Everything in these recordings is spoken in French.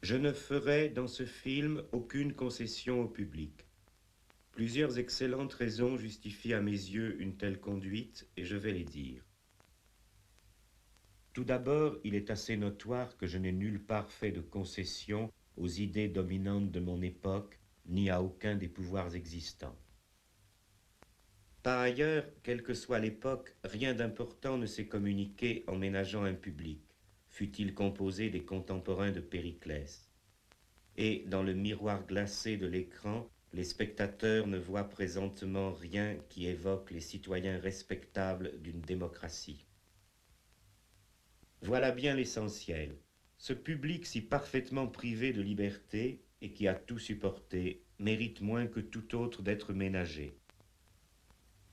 Je ne ferai dans ce film aucune concession au public. Plusieurs excellentes raisons justifient à mes yeux une telle conduite et je vais les dire. Tout d'abord, il est assez notoire que je n'ai nulle part fait de concession aux idées dominantes de mon époque, ni à aucun des pouvoirs existants. Par ailleurs, quelle que soit l'époque, rien d'important ne s'est communiqué en ménageant un public, fût-il composé des contemporains de Périclès. Et dans le miroir glacé de l'écran, les spectateurs ne voient présentement rien qui évoque les citoyens respectables d'une démocratie. Voilà bien l'essentiel. Ce public si parfaitement privé de liberté et qui a tout supporté mérite moins que tout autre d'être ménagé.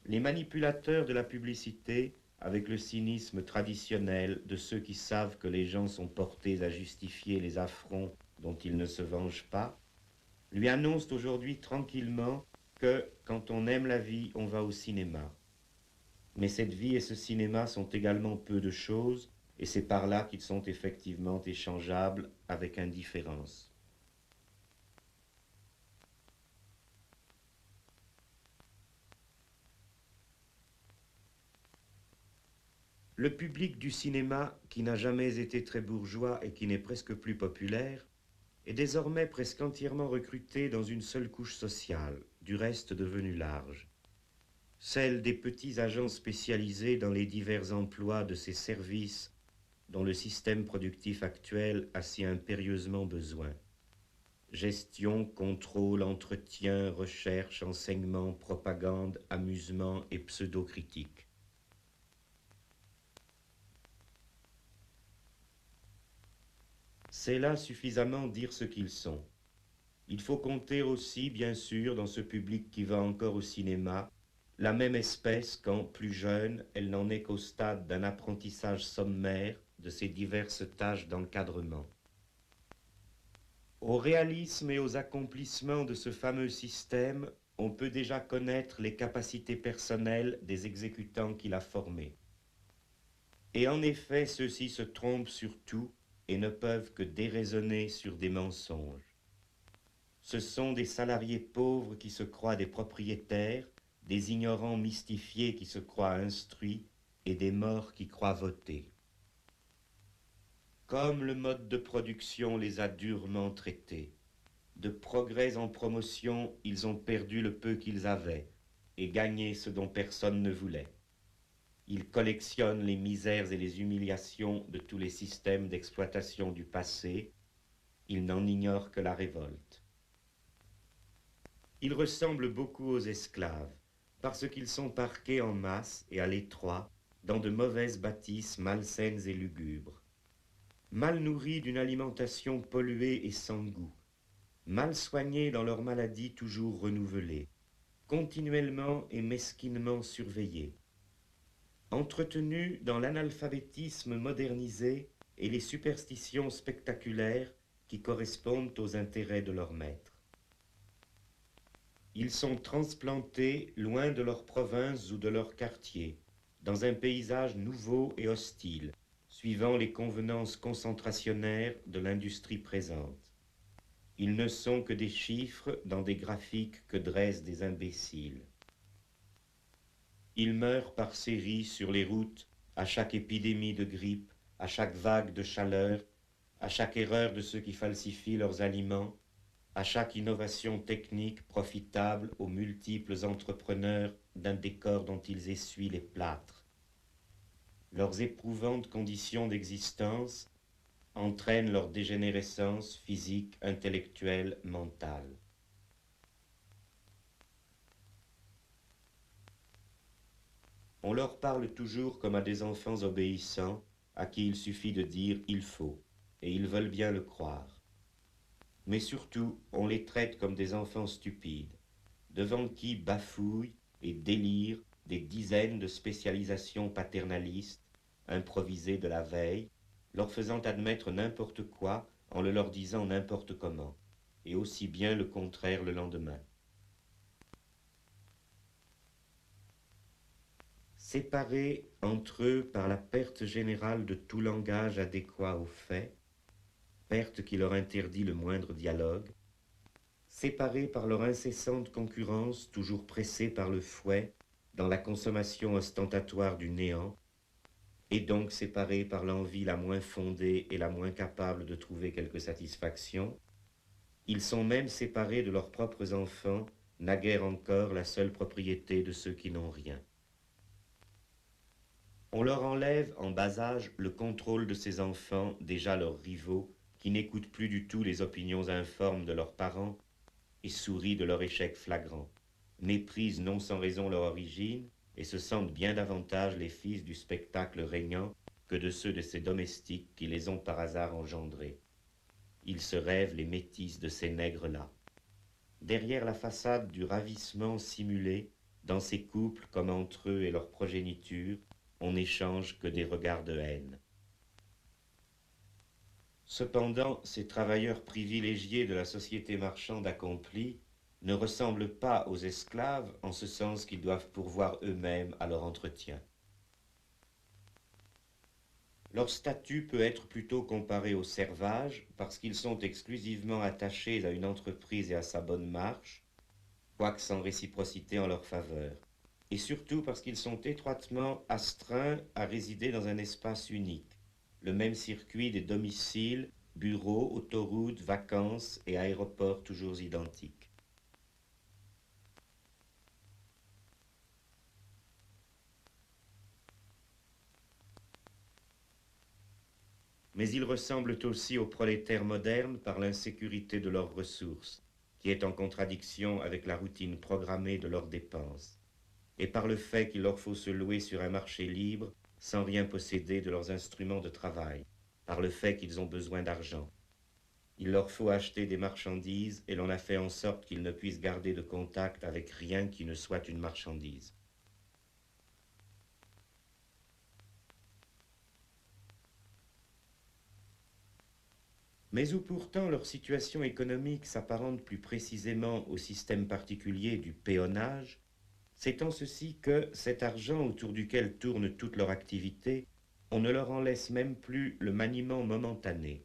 Les manipulateurs de la publicité, avec le cynisme traditionnel de ceux qui savent que les gens sont portés à justifier les affronts dont ils ne se vengent pas, lui annoncent aujourd'hui tranquillement que, quand on aime la vie, on va au cinéma. Mais cette vie et ce cinéma sont également peu de choses, et c'est par là qu'ils sont effectivement échangeables avec indifférence. Le public du cinéma, qui n'a jamais été très bourgeois et qui n'est presque plus populaire, est désormais presque entièrement recruté dans une seule couche sociale, du reste devenue large. Celle des petits agents spécialisés dans les divers emplois de ces services dont le système productif actuel a si impérieusement besoin. Gestion, contrôle, entretien, recherche, enseignement, propagande, amusement et pseudo-critique. C'est là suffisamment dire ce qu'ils sont. Il faut compter aussi, bien sûr, dans ce public qui va encore au cinéma, la même espèce quand, plus jeune, elle n'en est qu'au stade d'un apprentissage sommaire de ses diverses tâches d'encadrement. Au réalisme et aux accomplissements de ce fameux système, on peut déjà connaître les capacités personnelles des exécutants qu'il a formés. Et en effet, ceux-ci se trompent sur tout et ne peuvent que déraisonner sur des mensonges. Ce sont des salariés pauvres qui se croient des propriétaires, des ignorants mystifiés qui se croient instruits et des morts qui croient voter. Comme le mode de production les a durement traités, de progrès en promotion, ils ont perdu le peu qu'ils avaient et gagné ce dont personne ne voulait. Ils collectionnent les misères et les humiliations de tous les systèmes d'exploitation du passé, ils n'en ignorent que la révolte. Ils ressemblent beaucoup aux esclaves, parce qu'ils sont parqués en masse et à l'étroit dans de mauvaises bâtisses malsaines et lugubres. Mal nourris d'une alimentation polluée et sans goût, mal soignés dans leurs maladies toujours renouvelées, continuellement et mesquinement surveillés, entretenus dans l'analphabétisme modernisé et les superstitions spectaculaires qui correspondent aux intérêts de leurs maîtres. Ils sont transplantés loin de leur province ou de leur quartier, dans un paysage nouveau et hostile, suivant les convenances concentrationnaires de l'industrie présente. Ils ne sont que des chiffres dans des graphiques que dressent des imbéciles. Ils meurent par séries sur les routes à chaque épidémie de grippe, à chaque vague de chaleur, à chaque erreur de ceux qui falsifient leurs aliments, à chaque innovation technique profitable aux multiples entrepreneurs d'un décor dont ils essuient les plâtres. Leurs éprouvantes conditions d'existence entraînent leur dégénérescence physique, intellectuelle, mentale. On leur parle toujours comme à des enfants obéissants à qui il suffit de dire « il faut » et ils veulent bien le croire. Mais surtout, on les traite comme des enfants stupides, devant qui bafouillent et délirent des dizaines de spécialisations paternalistes, improvisées de la veille, leur faisant admettre n'importe quoi en le leur disant n'importe comment, et aussi bien le contraire le lendemain. Séparés entre eux par la perte générale de tout langage adéquat aux faits, perte qui leur interdit le moindre dialogue, séparés par leur incessante concurrence, toujours pressés par le fouet, dans la consommation ostentatoire du néant, et donc séparés par l'envie la moins fondée et la moins capable de trouver quelque satisfaction, ils sont même séparés de leurs propres enfants, naguère encore la seule propriété de ceux qui n'ont rien. On leur enlève en bas âge le contrôle de ces enfants, déjà leurs rivaux, qui n'écoutent plus du tout les opinions informes de leurs parents et sourient de leur échec flagrant, méprisent non sans raison leur origine et se sentent bien davantage les fils du spectacle régnant que de ceux de ces domestiques qui les ont par hasard engendrés. Ils se rêvent les métis de ces nègres-là. Derrière la façade du ravissement simulé, dans ces couples comme entre eux et leur progéniture, on n'échange que des regards de haine. Cependant, ces travailleurs privilégiés de la société marchande accomplie ne ressemblent pas aux esclaves en ce sens qu'ils doivent pourvoir eux-mêmes à leur entretien. Leur statut peut être plutôt comparé aux servages parce qu'ils sont exclusivement attachés à une entreprise et à sa bonne marche, quoique sans réciprocité en leur faveur, et surtout parce qu'ils sont étroitement astreints à résider dans un espace unique, le même circuit des domiciles, bureaux, autoroutes, vacances et aéroports toujours identiques. Mais ils ressemblent aussi aux prolétaires modernes par l'insécurité de leurs ressources, qui est en contradiction avec la routine programmée de leurs dépenses, et par le fait qu'il leur faut se louer sur un marché libre sans rien posséder de leurs instruments de travail, par le fait qu'ils ont besoin d'argent. Il leur faut acheter des marchandises et l'on a fait en sorte qu'ils ne puissent garder de contact avec rien qui ne soit une marchandise. Mais où pourtant leur situation économique s'apparente plus précisément au système particulier du péonnage, c'est en ceci que cet argent autour duquel tourne toute leur activité, on ne leur en laisse même plus le maniement momentané.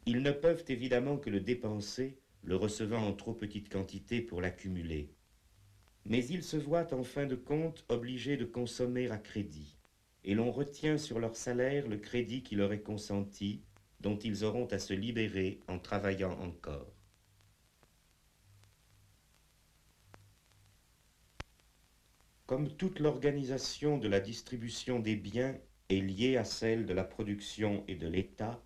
Ils ne peuvent évidemment que le dépenser, le recevant en trop petite quantité pour l'accumuler. Mais ils se voient en fin de compte obligés de consommer à crédit, et l'on retient sur leur salaire le crédit qui leur est consenti, dont ils auront à se libérer en travaillant encore. Comme toute l'organisation de la distribution des biens est liée à celle de la production et de l'État,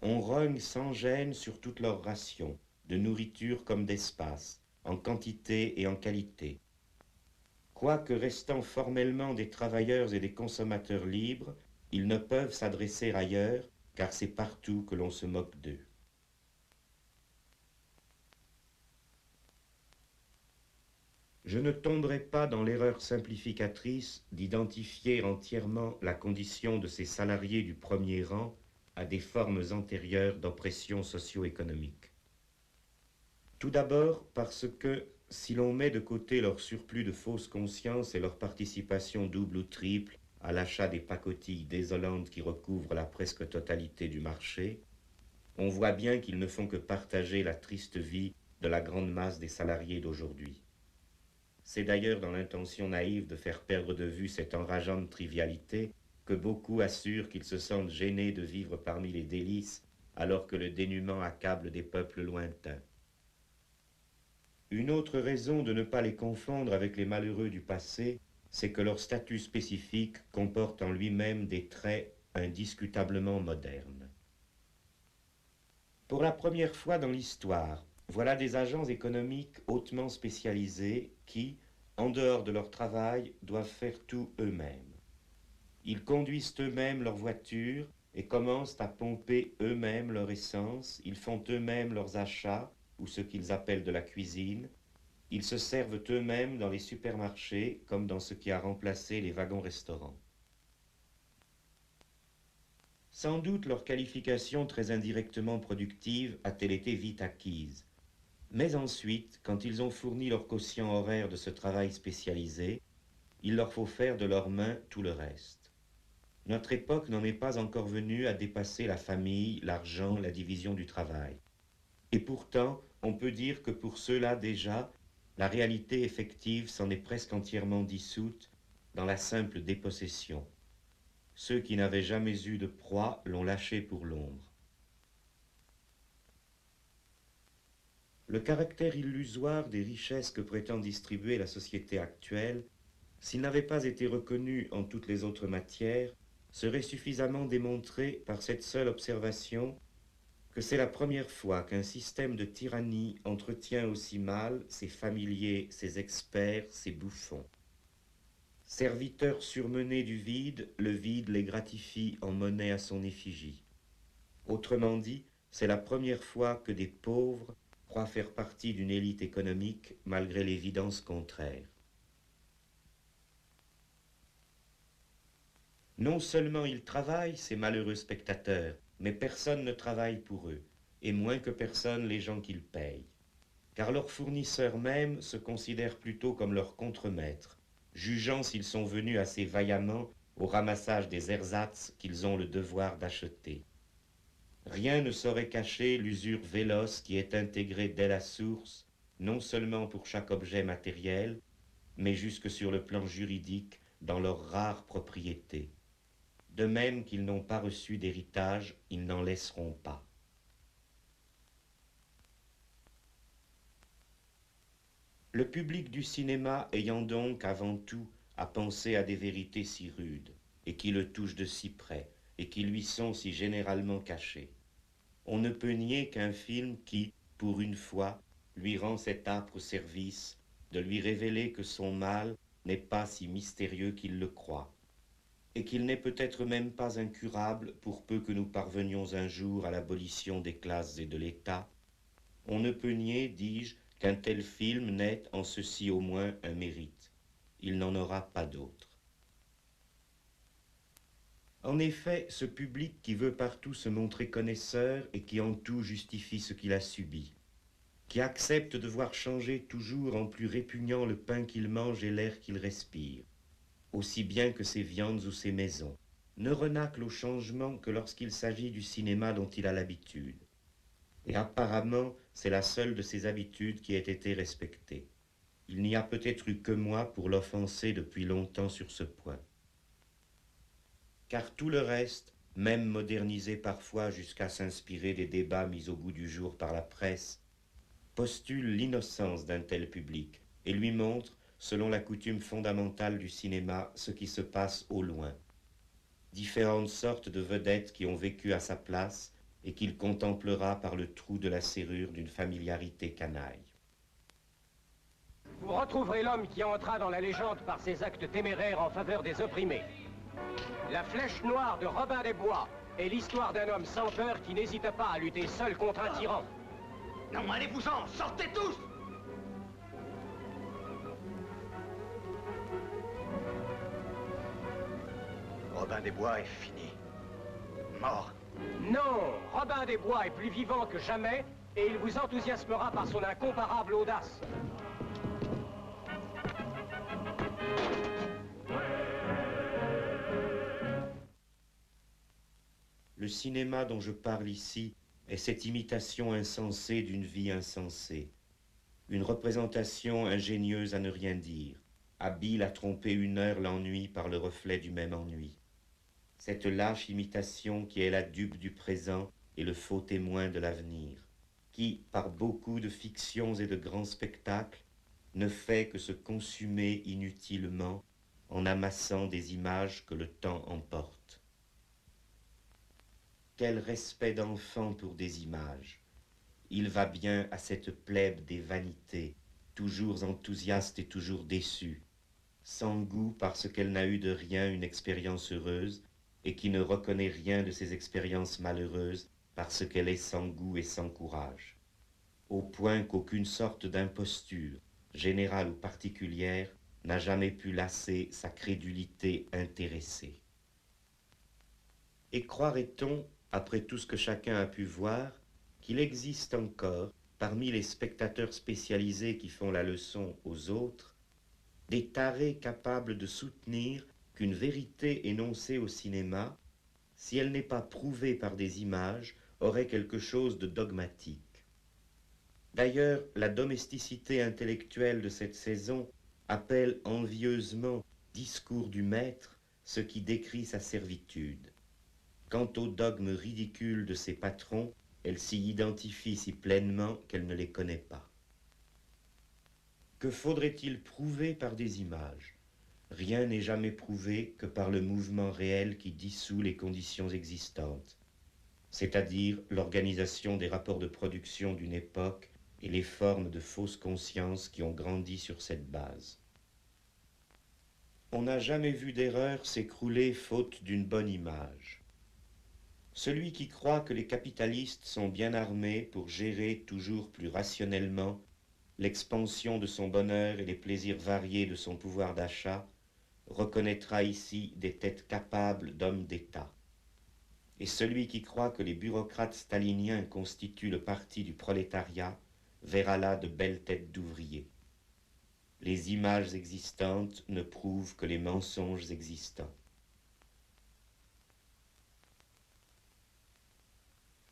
on rogne sans gêne sur toutes leurs rations, de nourriture comme d'espace, en quantité et en qualité. Quoique restant formellement des travailleurs et des consommateurs libres, ils ne peuvent s'adresser ailleurs, car c'est partout que l'on se moque d'eux. Je ne tomberai pas dans l'erreur simplificatrice d'identifier entièrement la condition de ces salariés du premier rang à des formes antérieures d'oppression socio-économique. Tout d'abord parce que, si l'on met de côté leur surplus de fausse conscience et leur participation double ou triple à l'achat des pacotilles désolantes qui recouvrent la presque totalité du marché, on voit bien qu'ils ne font que partager la triste vie de la grande masse des salariés d'aujourd'hui. C'est d'ailleurs dans l'intention naïve de faire perdre de vue cette enrageante trivialité que beaucoup assurent qu'ils se sentent gênés de vivre parmi les délices alors que le dénuement accable des peuples lointains. Une autre raison de ne pas les confondre avec les malheureux du passé, c'est que leur statut spécifique comporte en lui-même des traits indiscutablement modernes. Pour la première fois dans l'histoire, voilà des agents économiques hautement spécialisés qui, en dehors de leur travail, doivent faire tout eux-mêmes. Ils conduisent eux-mêmes leur voiture et commencent à pomper eux-mêmes leur essence, ils font eux-mêmes leurs achats, ou ce qu'ils appellent de la cuisine, ils se servent eux-mêmes dans les supermarchés comme dans ce qui a remplacé les wagons-restaurants. Sans doute leur qualification très indirectement productive a-t-elle été vite acquise. Mais ensuite, quand ils ont fourni leur quotient horaire de ce travail spécialisé, il leur faut faire de leurs mains tout le reste. Notre époque n'en est pas encore venue à dépasser la famille, l'argent, la division du travail. Et pourtant, on peut dire que pour ceux-là déjà, la réalité effective s'en est presque entièrement dissoute dans la simple dépossession. Ceux qui n'avaient jamais eu de proie l'ont lâché pour l'ombre. Le caractère illusoire des richesses que prétend distribuer la société actuelle, s'il n'avait pas été reconnu en toutes les autres matières, serait suffisamment démontré par cette seule observation que c'est la première fois qu'un système de tyrannie entretient aussi mal ses familiers, ses experts, ses bouffons. Serviteurs surmenés du vide, le vide les gratifie en monnaie à son effigie. Autrement dit, c'est la première fois que des pauvres croient faire partie d'une élite économique malgré l'évidence contraire. Non seulement ils travaillent, ces malheureux spectateurs, mais personne ne travaille pour eux, et moins que personne les gens qu'ils payent. Car leurs fournisseurs mêmes se considèrent plutôt comme leurs contremaîtres, jugeant s'ils sont venus assez vaillamment au ramassage des ersatz qu'ils ont le devoir d'acheter. Rien ne saurait cacher l'usure véloce qui est intégrée dès la source, non seulement pour chaque objet matériel, mais jusque sur le plan juridique dans leurs rares propriétés. De même qu'ils n'ont pas reçu d'héritage, ils n'en laisseront pas. Le public du cinéma ayant donc avant tout à penser à des vérités si rudes, et qui le touchent de si près, et qui lui sont si généralement cachées, on ne peut nier qu'un film qui, pour une fois, lui rend cet âpre service de lui révéler que son mal n'est pas si mystérieux qu'il le croit, et qu'il n'est peut-être même pas incurable pour peu que nous parvenions un jour à l'abolition des classes et de l'État, on ne peut nier, dis-je, qu'un tel film n'ait en ceci au moins un mérite. Il n'en aura pas d'autre. En effet, ce public qui veut partout se montrer connaisseur et qui en tout justifie ce qu'il a subi, qui accepte de voir changer toujours en plus répugnant le pain qu'il mange et l'air qu'il respire, aussi bien que ses viandes ou ses maisons, ne renacle au changement que lorsqu'il s'agit du cinéma dont il a l'habitude. Et apparemment, c'est la seule de ses habitudes qui ait été respectée. Il n'y a peut-être eu que moi pour l'offenser depuis longtemps sur ce point. Car tout le reste, même modernisé parfois jusqu'à s'inspirer des débats mis au goût du jour par la presse, postule l'innocence d'un tel public et lui montre, selon la coutume fondamentale du cinéma, ce qui se passe au loin. Différentes sortes de vedettes qui ont vécu à sa place et qu'il contemplera par le trou de la serrure d'une familiarité canaille. Vous retrouverez l'homme qui entra dans la légende par ses actes téméraires en faveur des opprimés. La flèche noire de Robin des Bois est l'histoire d'un homme sans peur qui n'hésite pas à lutter seul contre un tyran. Non, allez-vous-en, sortez tous! Robin des Bois est fini. Mort. Non, Robin des Bois est plus vivant que jamais et il vous enthousiasmera par son incomparable audace. Le cinéma dont je parle ici est cette imitation insensée d'une vie insensée, une représentation ingénieuse à ne rien dire, habile à tromper une heure l'ennui par le reflet du même ennui. Cette lâche imitation qui est la dupe du présent et le faux témoin de l'avenir, qui, par beaucoup de fictions et de grands spectacles, ne fait que se consumer inutilement en amassant des images que le temps emporte. Quel respect d'enfant pour des images! Il va bien à cette plèbe des vanités, toujours enthousiaste et toujours déçue, sans goût parce qu'elle n'a eu de rien une expérience heureuse, et qui ne reconnaît rien de ses expériences malheureuses parce qu'elle est sans goût et sans courage, au point qu'aucune sorte d'imposture, générale ou particulière, n'a jamais pu lasser sa crédulité intéressée. Et croirait-on, après tout ce que chacun a pu voir, qu'il existe encore, parmi les spectateurs spécialisés qui font la leçon aux autres, des tarés capables de soutenir qu'une vérité énoncée au cinéma, si elle n'est pas prouvée par des images, aurait quelque chose de dogmatique. D'ailleurs, la domesticité intellectuelle de cette saison appelle envieusement discours du maître ce qui décrit sa servitude. Quant au dogme ridicule de ses patrons, elle s'y identifie si pleinement qu'elle ne les connaît pas. Que faudrait-il prouver par des images? Rien n'est jamais prouvé que par le mouvement réel qui dissout les conditions existantes, c'est-à-dire l'organisation des rapports de production d'une époque et les formes de fausses consciences qui ont grandi sur cette base. On n'a jamais vu d'erreur s'écrouler faute d'une bonne image. Celui qui croit que les capitalistes sont bien armés pour gérer toujours plus rationnellement l'expansion de son bonheur et les plaisirs variés de son pouvoir d'achat reconnaîtra ici des têtes capables d'hommes d'État. Et celui qui croit que les bureaucrates staliniens constituent le parti du prolétariat verra là de belles têtes d'ouvriers. Les images existantes ne prouvent que les mensonges existants.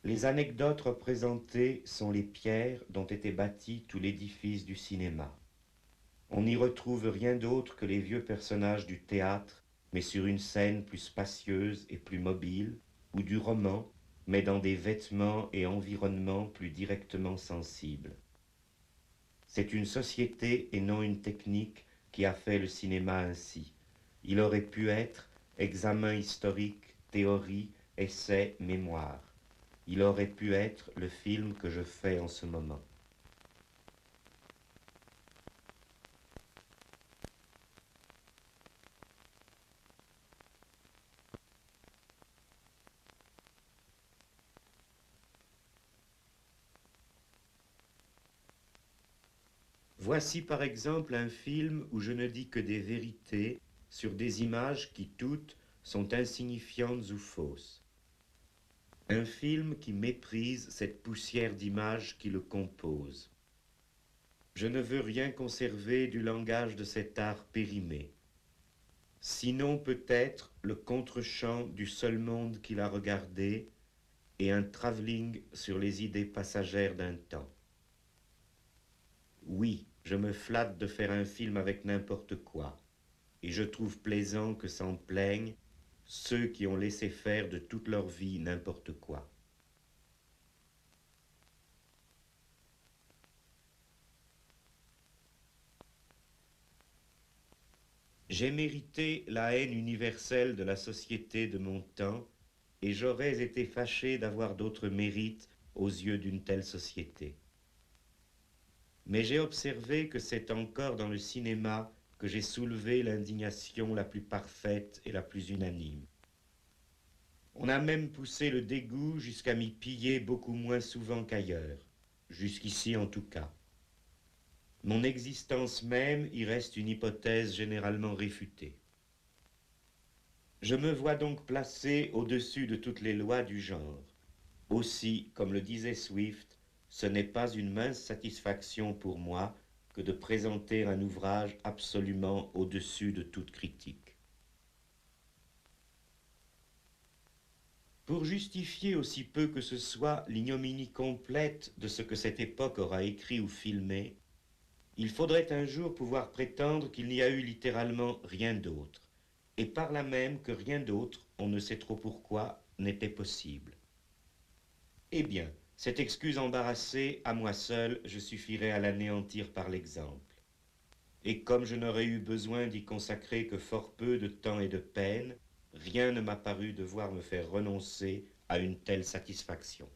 Les anecdotes représentées sont les pierres dont était bâti tout l'édifice du cinéma. On n'y retrouve rien d'autre que les vieux personnages du théâtre, mais sur une scène plus spacieuse et plus mobile, ou du roman, mais dans des vêtements et environnements plus directement sensibles. C'est une société et non une technique qui a fait le cinéma ainsi. Il aurait pu être examen historique, théorie, essai, mémoire. Il aurait pu être le film que je fais en ce moment. Voici par exemple un film où je ne dis que des vérités sur des images qui toutes sont insignifiantes ou fausses. Un film qui méprise cette poussière d'images qui le compose. Je ne veux rien conserver du langage de cet art périmé. Sinon peut-être le contre-champ du seul monde qu'il a regardé et un travelling sur les idées passagères d'un temps. Oui, je me flatte de faire un film avec n'importe quoi, et je trouve plaisant que s'en plaignent ceux qui ont laissé faire de toute leur vie n'importe quoi. J'ai mérité la haine universelle de la société de mon temps, et j'aurais été fâché d'avoir d'autres mérites aux yeux d'une telle société. Mais j'ai observé que c'est encore dans le cinéma que j'ai soulevé l'indignation la plus parfaite et la plus unanime. On a même poussé le dégoût jusqu'à m'y piller beaucoup moins souvent qu'ailleurs, jusqu'ici en tout cas. Mon existence même y reste une hypothèse généralement réfutée. Je me vois donc placé au-dessus de toutes les lois du genre. Aussi, comme le disait Swift, ce n'est pas une mince satisfaction pour moi que de présenter un ouvrage absolument au-dessus de toute critique. Pour justifier aussi peu que ce soit l'ignominie complète de ce que cette époque aura écrit ou filmé, il faudrait un jour pouvoir prétendre qu'il n'y a eu littéralement rien d'autre, et par là même que rien d'autre, on ne sait trop pourquoi, n'était possible. Eh bien, cette excuse embarrassée, à moi seul, je suffirais à l'anéantir par l'exemple. Et comme je n'aurais eu besoin d'y consacrer que fort peu de temps et de peine, rien ne m'a paru devoir me faire renoncer à une telle satisfaction.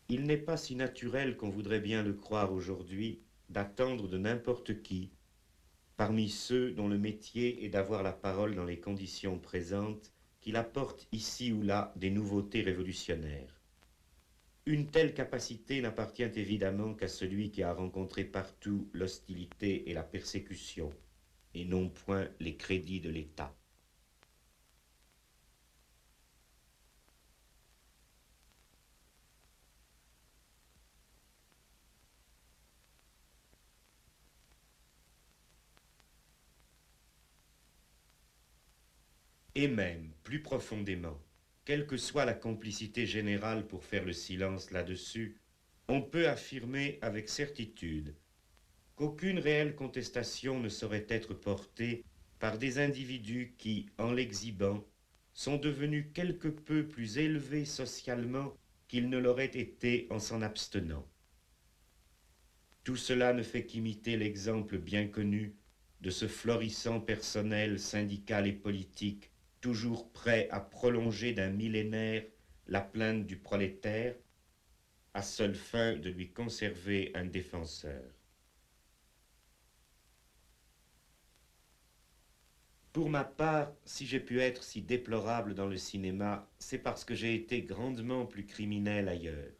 Il n'est pas si naturel qu'on voudrait bien le croire aujourd'hui d'attendre de n'importe qui, parmi ceux dont le métier est d'avoir la parole dans les conditions présentes, qu'il apporte ici ou là des nouveautés révolutionnaires. Une telle capacité n'appartient évidemment qu'à celui qui a rencontré partout l'hostilité et la persécution, et non point les crédits de l'État. Et même, plus profondément, quelle que soit la complicité générale pour faire le silence là-dessus, on peut affirmer avec certitude qu'aucune réelle contestation ne saurait être portée par des individus qui, en l'exhibant, sont devenus quelque peu plus élevés socialement qu'ils ne l'auraient été en s'en abstenant. Tout cela ne fait qu'imiter l'exemple bien connu de ce florissant personnel syndical et politique toujours prêt à prolonger d'un millénaire la plainte du prolétaire, à seule fin de lui conserver un défenseur. Pour ma part, si j'ai pu être si déplorable dans le cinéma, c'est parce que j'ai été grandement plus criminel ailleurs.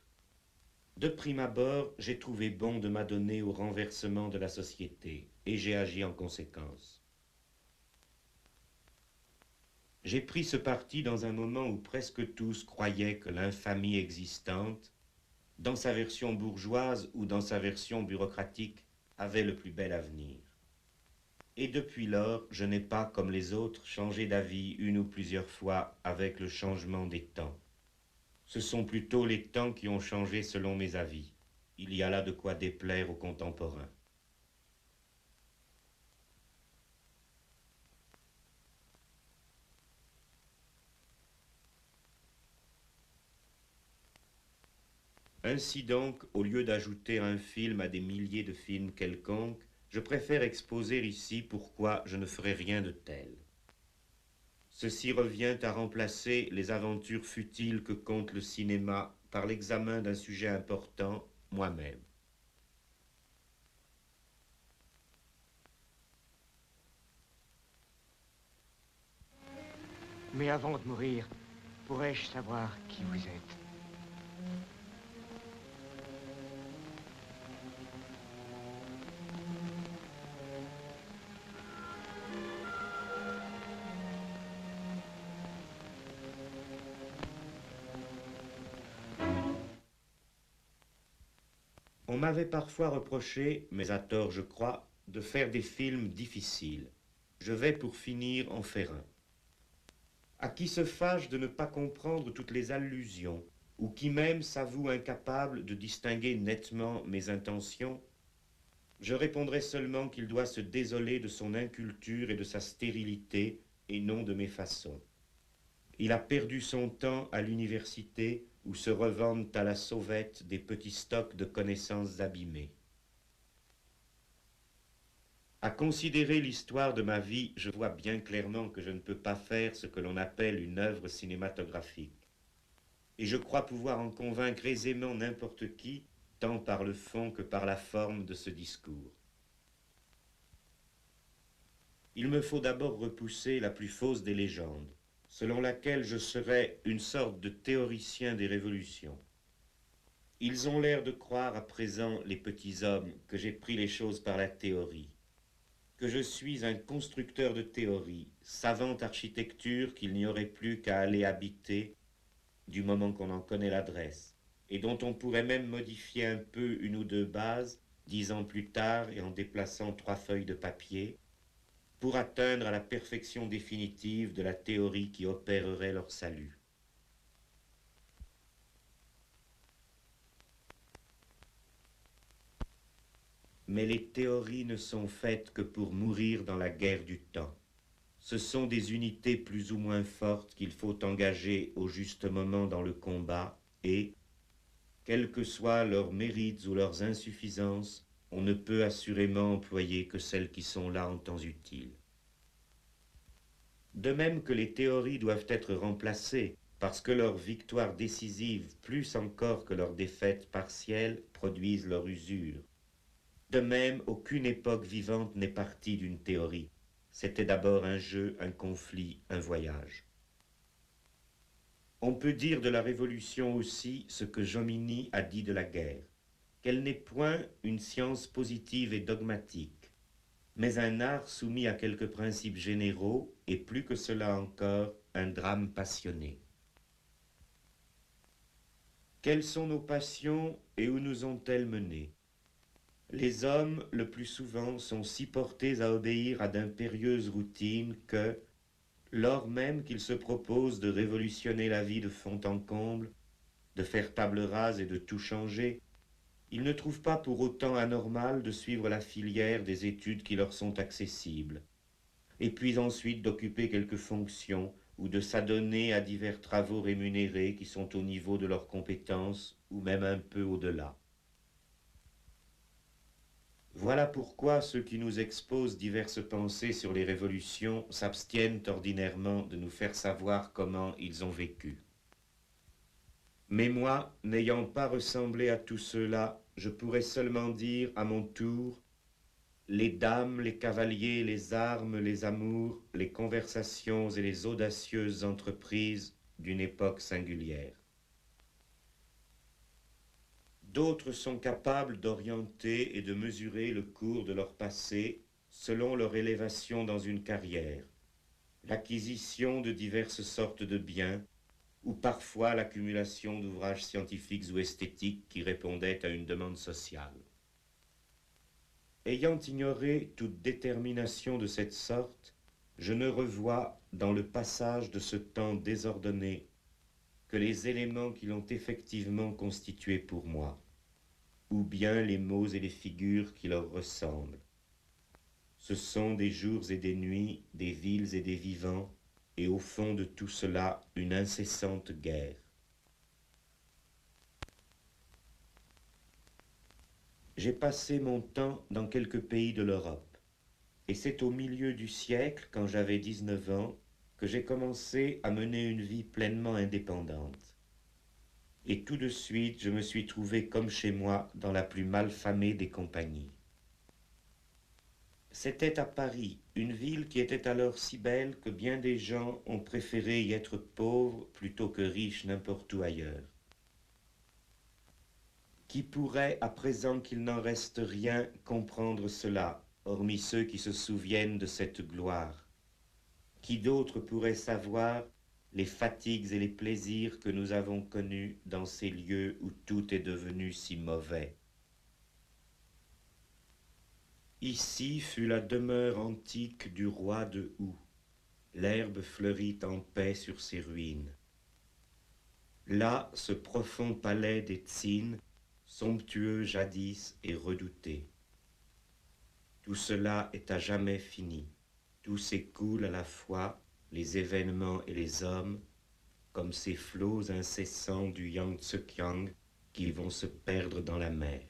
De prime abord, j'ai trouvé bon de m'adonner au renversement de la société, et j'ai agi en conséquence. J'ai pris ce parti dans un moment où presque tous croyaient que l'infamie existante, dans sa version bourgeoise ou dans sa version bureaucratique, avait le plus bel avenir. Et depuis lors, je n'ai pas, comme les autres, changé d'avis une ou plusieurs fois avec le changement des temps. Ce sont plutôt les temps qui ont changé selon mes avis. Il y a là de quoi déplaire aux contemporains. Ainsi donc, au lieu d'ajouter un film à des milliers de films quelconques, je préfère exposer ici pourquoi je ne ferai rien de tel. Ceci revient à remplacer les aventures futiles que compte le cinéma par l'examen d'un sujet important, moi-même. Mais avant de mourir, pourrais-je savoir qui vous êtes? On m'avait parfois reproché, mais à tort je crois, de faire des films difficiles. Je vais pour finir en faire un. À qui se fâche de ne pas comprendre toutes les allusions, ou qui même s'avoue incapable de distinguer nettement mes intentions, je répondrai seulement qu'il doit se désoler de son inculture et de sa stérilité, et non de mes façons. Il a perdu son temps à l'université où se revendent à la sauvette des petits stocks de connaissances abîmées. À considérer l'histoire de ma vie, je vois bien clairement que je ne peux pas faire ce que l'on appelle une œuvre cinématographique. Et je crois pouvoir en convaincre aisément n'importe qui, tant par le fond que par la forme de ce discours. Il me faut d'abord repousser la plus fausse des légendes, selon laquelle je serais une sorte de théoricien des révolutions. Ils ont l'air de croire à présent, les petits hommes, que j'ai pris les choses par la théorie, que je suis un constructeur de théories, savante architecture qu'il n'y aurait plus qu'à aller habiter du moment qu'on en connaît l'adresse, et dont on pourrait même modifier un peu une ou deux bases 10 ans plus tard et en déplaçant 3 feuilles de papier, pour atteindre à la perfection définitive de la théorie qui opérerait leur salut. Mais les théories ne sont faites que pour mourir dans la guerre du temps. Ce sont des unités plus ou moins fortes qu'il faut engager au juste moment dans le combat et, quels que soient leurs mérites ou leurs insuffisances, on ne peut assurément employer que celles qui sont là en temps utile. De même que les théories doivent être remplacées parce que leurs victoires décisives, plus encore que leurs défaites partielles, produisent leur usure. De même, aucune époque vivante n'est partie d'une théorie. C'était d'abord un jeu, un conflit, un voyage. On peut dire de la Révolution aussi ce que Jomini a dit de la guerre, qu'elle n'est point une science positive et dogmatique, mais un art soumis à quelques principes généraux, et plus que cela encore, un drame passionné. Quelles sont nos passions et où nous ont-elles menés? Les hommes, le plus souvent, sont si portés à obéir à d'impérieuses routines que, Lors même qu'il se propose de révolutionner la vie de fond en comble, de faire table rase et de tout changer, ils ne trouvent pas pour autant anormal de suivre la filière des études qui leur sont accessibles, et puis ensuite d'occuper quelques fonctions ou de s'adonner à divers travaux rémunérés qui sont au niveau de leurs compétences ou même un peu au-delà. Voilà pourquoi ceux qui nous exposent diverses pensées sur les révolutions s'abstiennent ordinairement de nous faire savoir comment ils ont vécu. Mais moi, n'ayant pas ressemblé à tous ceux-là, je pourrais seulement dire à mon tour les dames, les cavaliers, les armes, les amours, les conversations et les audacieuses entreprises d'une époque singulière. D'autres sont capables d'orienter et de mesurer le cours de leur passé selon leur élévation dans une carrière, l'acquisition de diverses sortes de biens, ou parfois l'accumulation d'ouvrages scientifiques ou esthétiques qui répondaient à une demande sociale. Ayant ignoré toute détermination de cette sorte, je ne revois dans le passage de ce temps désordonné que les éléments qui l'ont effectivement constitué pour moi, ou bien les mots et les figures qui leur ressemblent. Ce sont des jours et des nuits, des villes et des vivants, et au fond de tout cela, une incessante guerre. J'ai passé mon temps dans quelques pays de l'Europe, et c'est au milieu du siècle, quand j'avais 19 ans, que j'ai commencé à mener une vie pleinement indépendante. Et tout de suite, je me suis trouvé comme chez moi dans la plus malfamée des compagnies. C'était à Paris, une ville qui était alors si belle que bien des gens ont préféré y être pauvres plutôt que riches n'importe où ailleurs. Qui pourrait, à présent qu'il n'en reste rien, comprendre cela, hormis ceux qui se souviennent de cette gloire? Qui d'autre pourrait savoir les fatigues et les plaisirs que nous avons connus dans ces lieux où tout est devenu si mauvais? Ici fut la demeure antique du roi de Hou. L'herbe fleurit en paix sur ses ruines. Là, ce profond palais des Tsines, somptueux jadis et redouté. Tout cela est à jamais fini. Tout s'écoule à la fois, les événements et les hommes, comme ces flots incessants du Yangtze-Kiang qui vont se perdre dans la mer.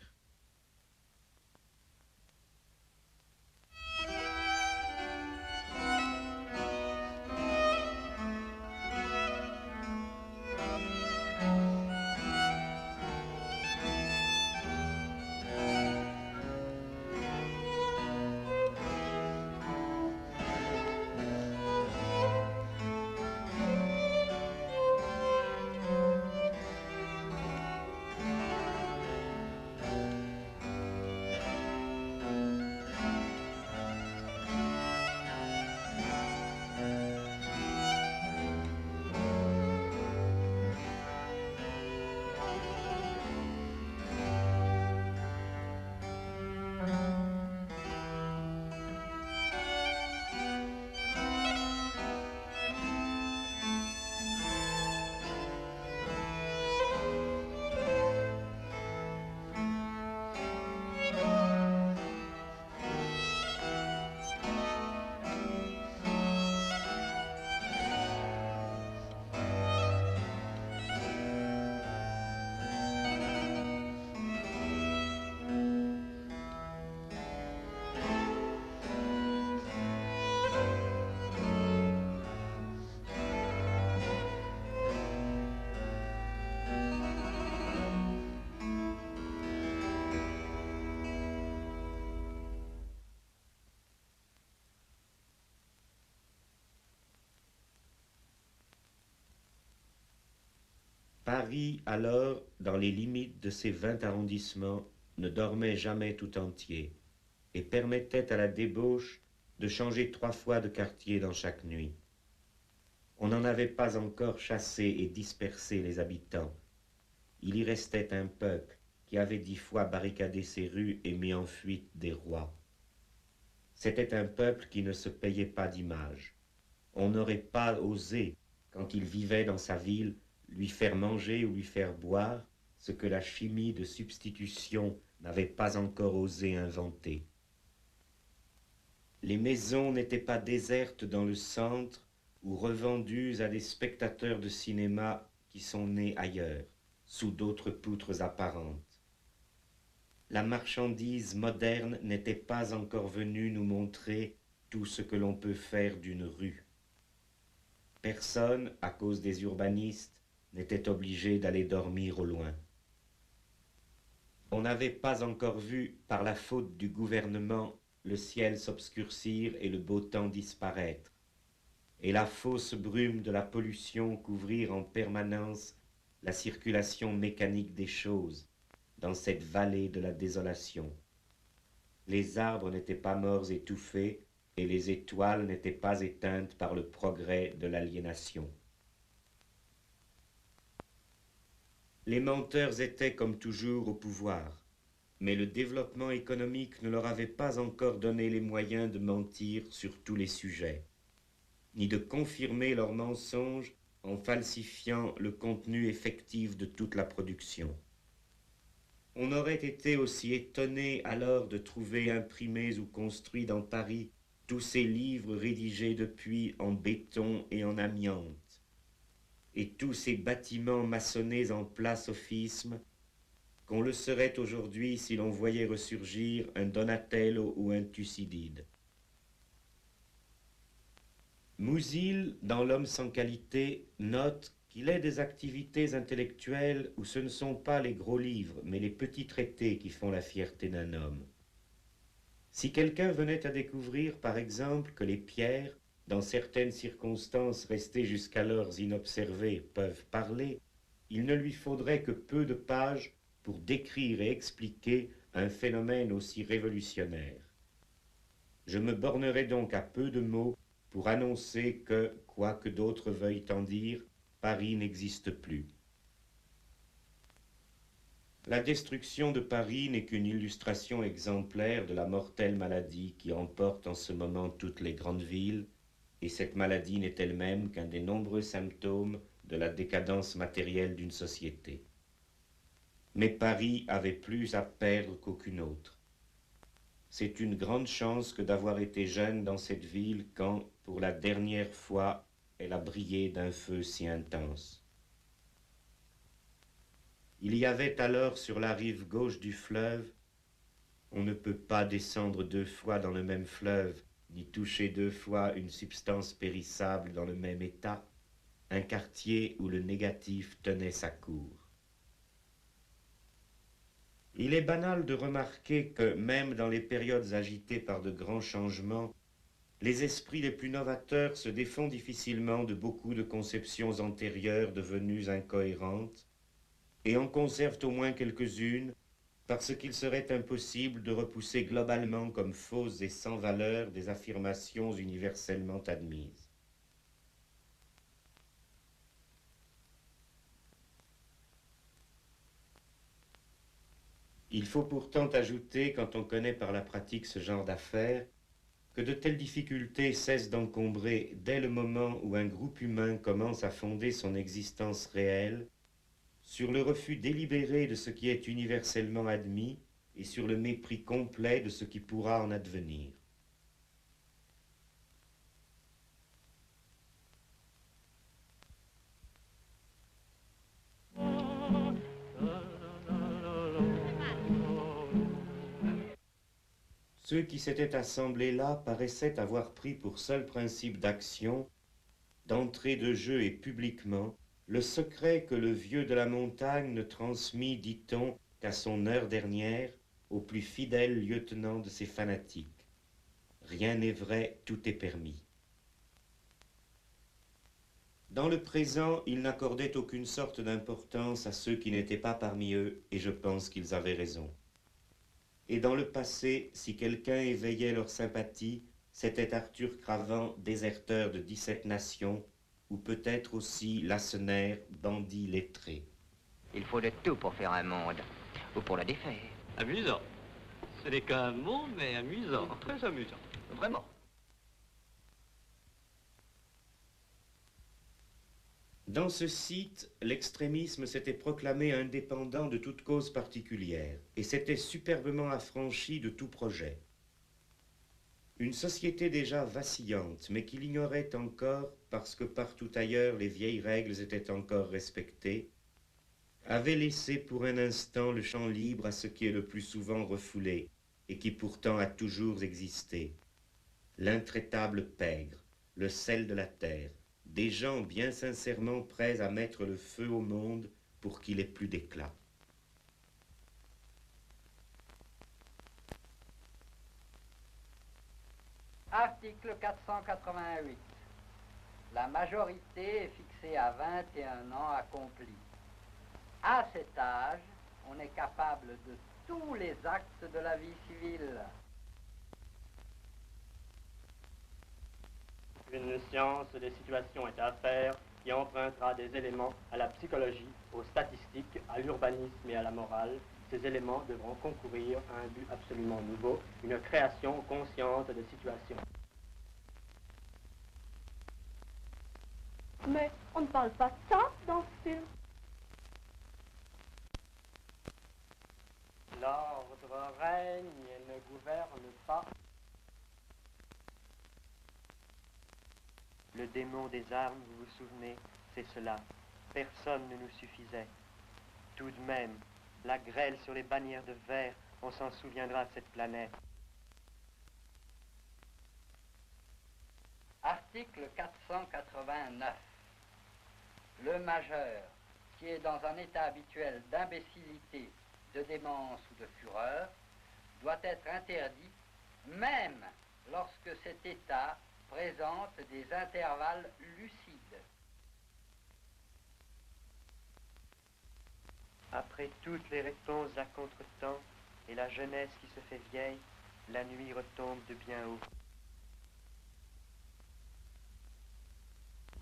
Paris, alors, dans les limites de ses 20 arrondissements, ne dormait jamais tout entier et permettait à la débauche de changer 3 fois de quartier dans chaque nuit. On n'en avait pas encore chassé et dispersé les habitants. Il y restait un peuple qui avait 10 fois barricadé ses rues et mis en fuite des rois. C'était un peuple qui ne se payait pas d'image. on n'aurait pas osé, quand il vivait dans sa ville, lui faire manger ou lui faire boire ce que la chimie de substitution n'avait pas encore osé inventer. Les maisons n'étaient pas désertes dans le centre ou revendues à des spectateurs de cinéma qui sont nés ailleurs, sous d'autres poutres apparentes. La marchandise moderne n'était pas encore venue nous montrer tout ce que l'on peut faire d'une rue. Personne, à cause des urbanistes, n'était obligé d'aller dormir au loin. On n'avait pas encore vu, par la faute du gouvernement, le ciel s'obscurcir et le beau temps disparaître, et la fausse brume de la pollution couvrir en permanence la circulation mécanique des choses dans cette vallée de la désolation. Les arbres n'étaient pas morts étouffés, et les étoiles n'étaient pas éteintes par le progrès de l'aliénation. Les menteurs étaient comme toujours au pouvoir, mais le développement économique ne leur avait pas encore donné les moyens de mentir sur tous les sujets, ni de confirmer leurs mensonges en falsifiant le contenu effectif de toute la production. On aurait été aussi étonné alors de trouver imprimés ou construits dans Paris tous ces livres rédigés depuis en béton et en amiante, et tous ces bâtiments maçonnés en place-sophisme, qu'on le serait aujourd'hui si l'on voyait ressurgir un Donatello ou un Thucydide. Musil, dans L'homme sans qualité, note qu'il est des activités intellectuelles où ce ne sont pas les gros livres, mais les petits traités qui font la fierté d'un homme. Si quelqu'un venait à découvrir, par exemple, que les pierres, dans certaines circonstances restées jusqu'alors inobservées, peuvent parler, il ne lui faudrait que peu de pages pour décrire et expliquer un phénomène aussi révolutionnaire. Je me bornerai donc à peu de mots pour annoncer que, quoi que d'autres veuillent en dire, Paris n'existe plus. La destruction de Paris n'est qu'une illustration exemplaire de la mortelle maladie qui emporte en ce moment toutes les grandes villes, et cette maladie n'est elle-même qu'un des nombreux symptômes de la décadence matérielle d'une société. Mais Paris avait plus à perdre qu'aucune autre. C'est une grande chance que d'avoir été jeune dans cette ville quand, pour la dernière fois, elle a brillé d'un feu si intense. Il y avait alors sur la rive gauche du fleuve, on ne peut pas descendre 2 fois dans le même fleuve, ni toucher 2 fois une substance périssable dans le même état, un quartier où le négatif tenait sa cour. Il est banal de remarquer que, même dans les périodes agitées par de grands changements, les esprits les plus novateurs se défont difficilement de beaucoup de conceptions antérieures devenues incohérentes, et en conservent au moins quelques-unes, parce qu'il serait impossible de repousser globalement comme fausses et sans valeur des affirmations universellement admises. Il faut pourtant ajouter, quand on connaît par la pratique ce genre d'affaires, que de telles difficultés cessent d'encombrer dès le moment où un groupe humain commence à fonder son existence réelle sur le refus délibéré de ce qui est universellement admis et sur le mépris complet de ce qui pourra en advenir. Ceux qui s'étaient assemblés là paraissaient avoir pris pour seul principe d'action, d'entrée de jeu et publiquement, le secret que le vieux de la montagne ne transmit, dit-on, qu'à son heure dernière, au plus fidèle lieutenant de ses fanatiques. Rien n'est vrai, tout est permis. Dans le présent, ils n'accordaient aucune sorte d'importance à ceux qui n'étaient pas parmi eux, et je pense qu'ils avaient raison. Et dans le passé, si quelqu'un éveillait leur sympathie, c'était Arthur Cravant, déserteur de 17 nations, ou peut-être aussi Lacenaire, bandit lettré. Il faut de tout pour faire un monde, ou pour le défaire. Amusant. Ce n'est qu'un monde, mais amusant. Très amusant. Vraiment. Dans ce site, l'extrémisme s'était proclamé indépendant de toute cause particulière et s'était superbement affranchi de tout projet. Une société déjà vacillante, mais qui l'ignorait encore parce que partout ailleurs les vieilles règles étaient encore respectées, avait laissé pour un instant le champ libre à ce qui est le plus souvent refoulé et qui pourtant a toujours existé. L'intraitable pègre, le sel de la terre, des gens bien sincèrement prêts à mettre le feu au monde pour qu'il ait plus d'éclat. Article 488. La majorité est fixée à 21 ans accomplis. À cet âge, on est capable de tous les actes de la vie civile. Une science des situations est à faire qui empruntera des éléments à la psychologie, aux statistiques, à l'urbanisme et à la morale. Ces éléments devront concourir à un but absolument nouveau, une création consciente des situations. Mais on ne parle pas de ça dans ce film. L'ordre règne et ne gouverne pas. Le démon des armes, vous vous souvenez, c'est cela. Personne ne nous suffisait. Tout de même, la grêle sur les bannières de verre, on s'en souviendra de cette planète. Article 489. Le majeur, qui est dans un état habituel d'imbécilité, de démence ou de fureur, doit être interdit, même lorsque cet état présente des intervalles lucides. Après toutes les réponses à contre-temps et la jeunesse qui se fait vieille, la nuit retombe de bien haut.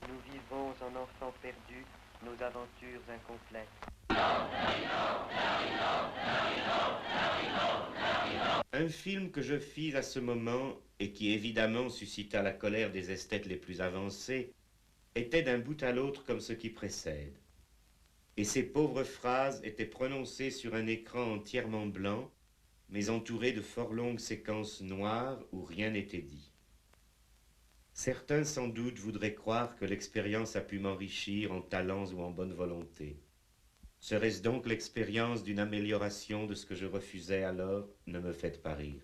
Nous vivons en enfants perdus nos aventures incomplètes. Un film que je fis à ce moment, et qui évidemment suscita la colère des esthètes les plus avancés, était d'un bout à l'autre comme ce qui précède. Et ces pauvres phrases étaient prononcées sur un écran entièrement blanc, mais entouré de fort longues séquences noires où rien n'était dit. Certains sans doute voudraient croire que l'expérience a pu m'enrichir en talents ou en bonne volonté. Serait-ce donc l'expérience d'une amélioration de ce que je refusais alors? Ne me faites pas rire.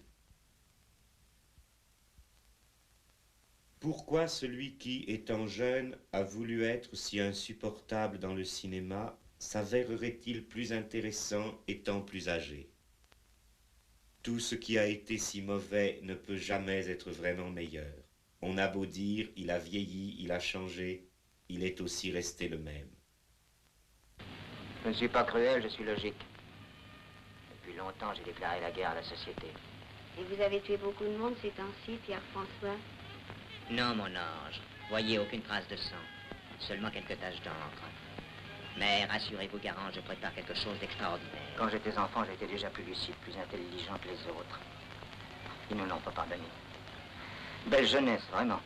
Pourquoi celui qui, étant jeune, a voulu être si insupportable dans le cinéma, s'avérerait-il plus intéressant étant plus âgé? Tout ce qui a été si mauvais ne peut jamais être vraiment meilleur. On a beau dire, il a vieilli, il a changé, il est aussi resté le même. Je ne suis pas cruel, je suis logique. Depuis longtemps, j'ai déclaré la guerre à la société. Et vous avez tué beaucoup de monde ces temps-ci, Pierre-François? Non, mon ange. Voyez, aucune trace de sang. Seulement quelques taches d'encre. Mais rassurez-vous, Garand, je prépare quelque chose d'extraordinaire. Quand j'étais enfant, j'étais déjà plus lucide, plus intelligent que les autres. Ils ne l'ont pas pardonné. Belle jeunesse, vraiment.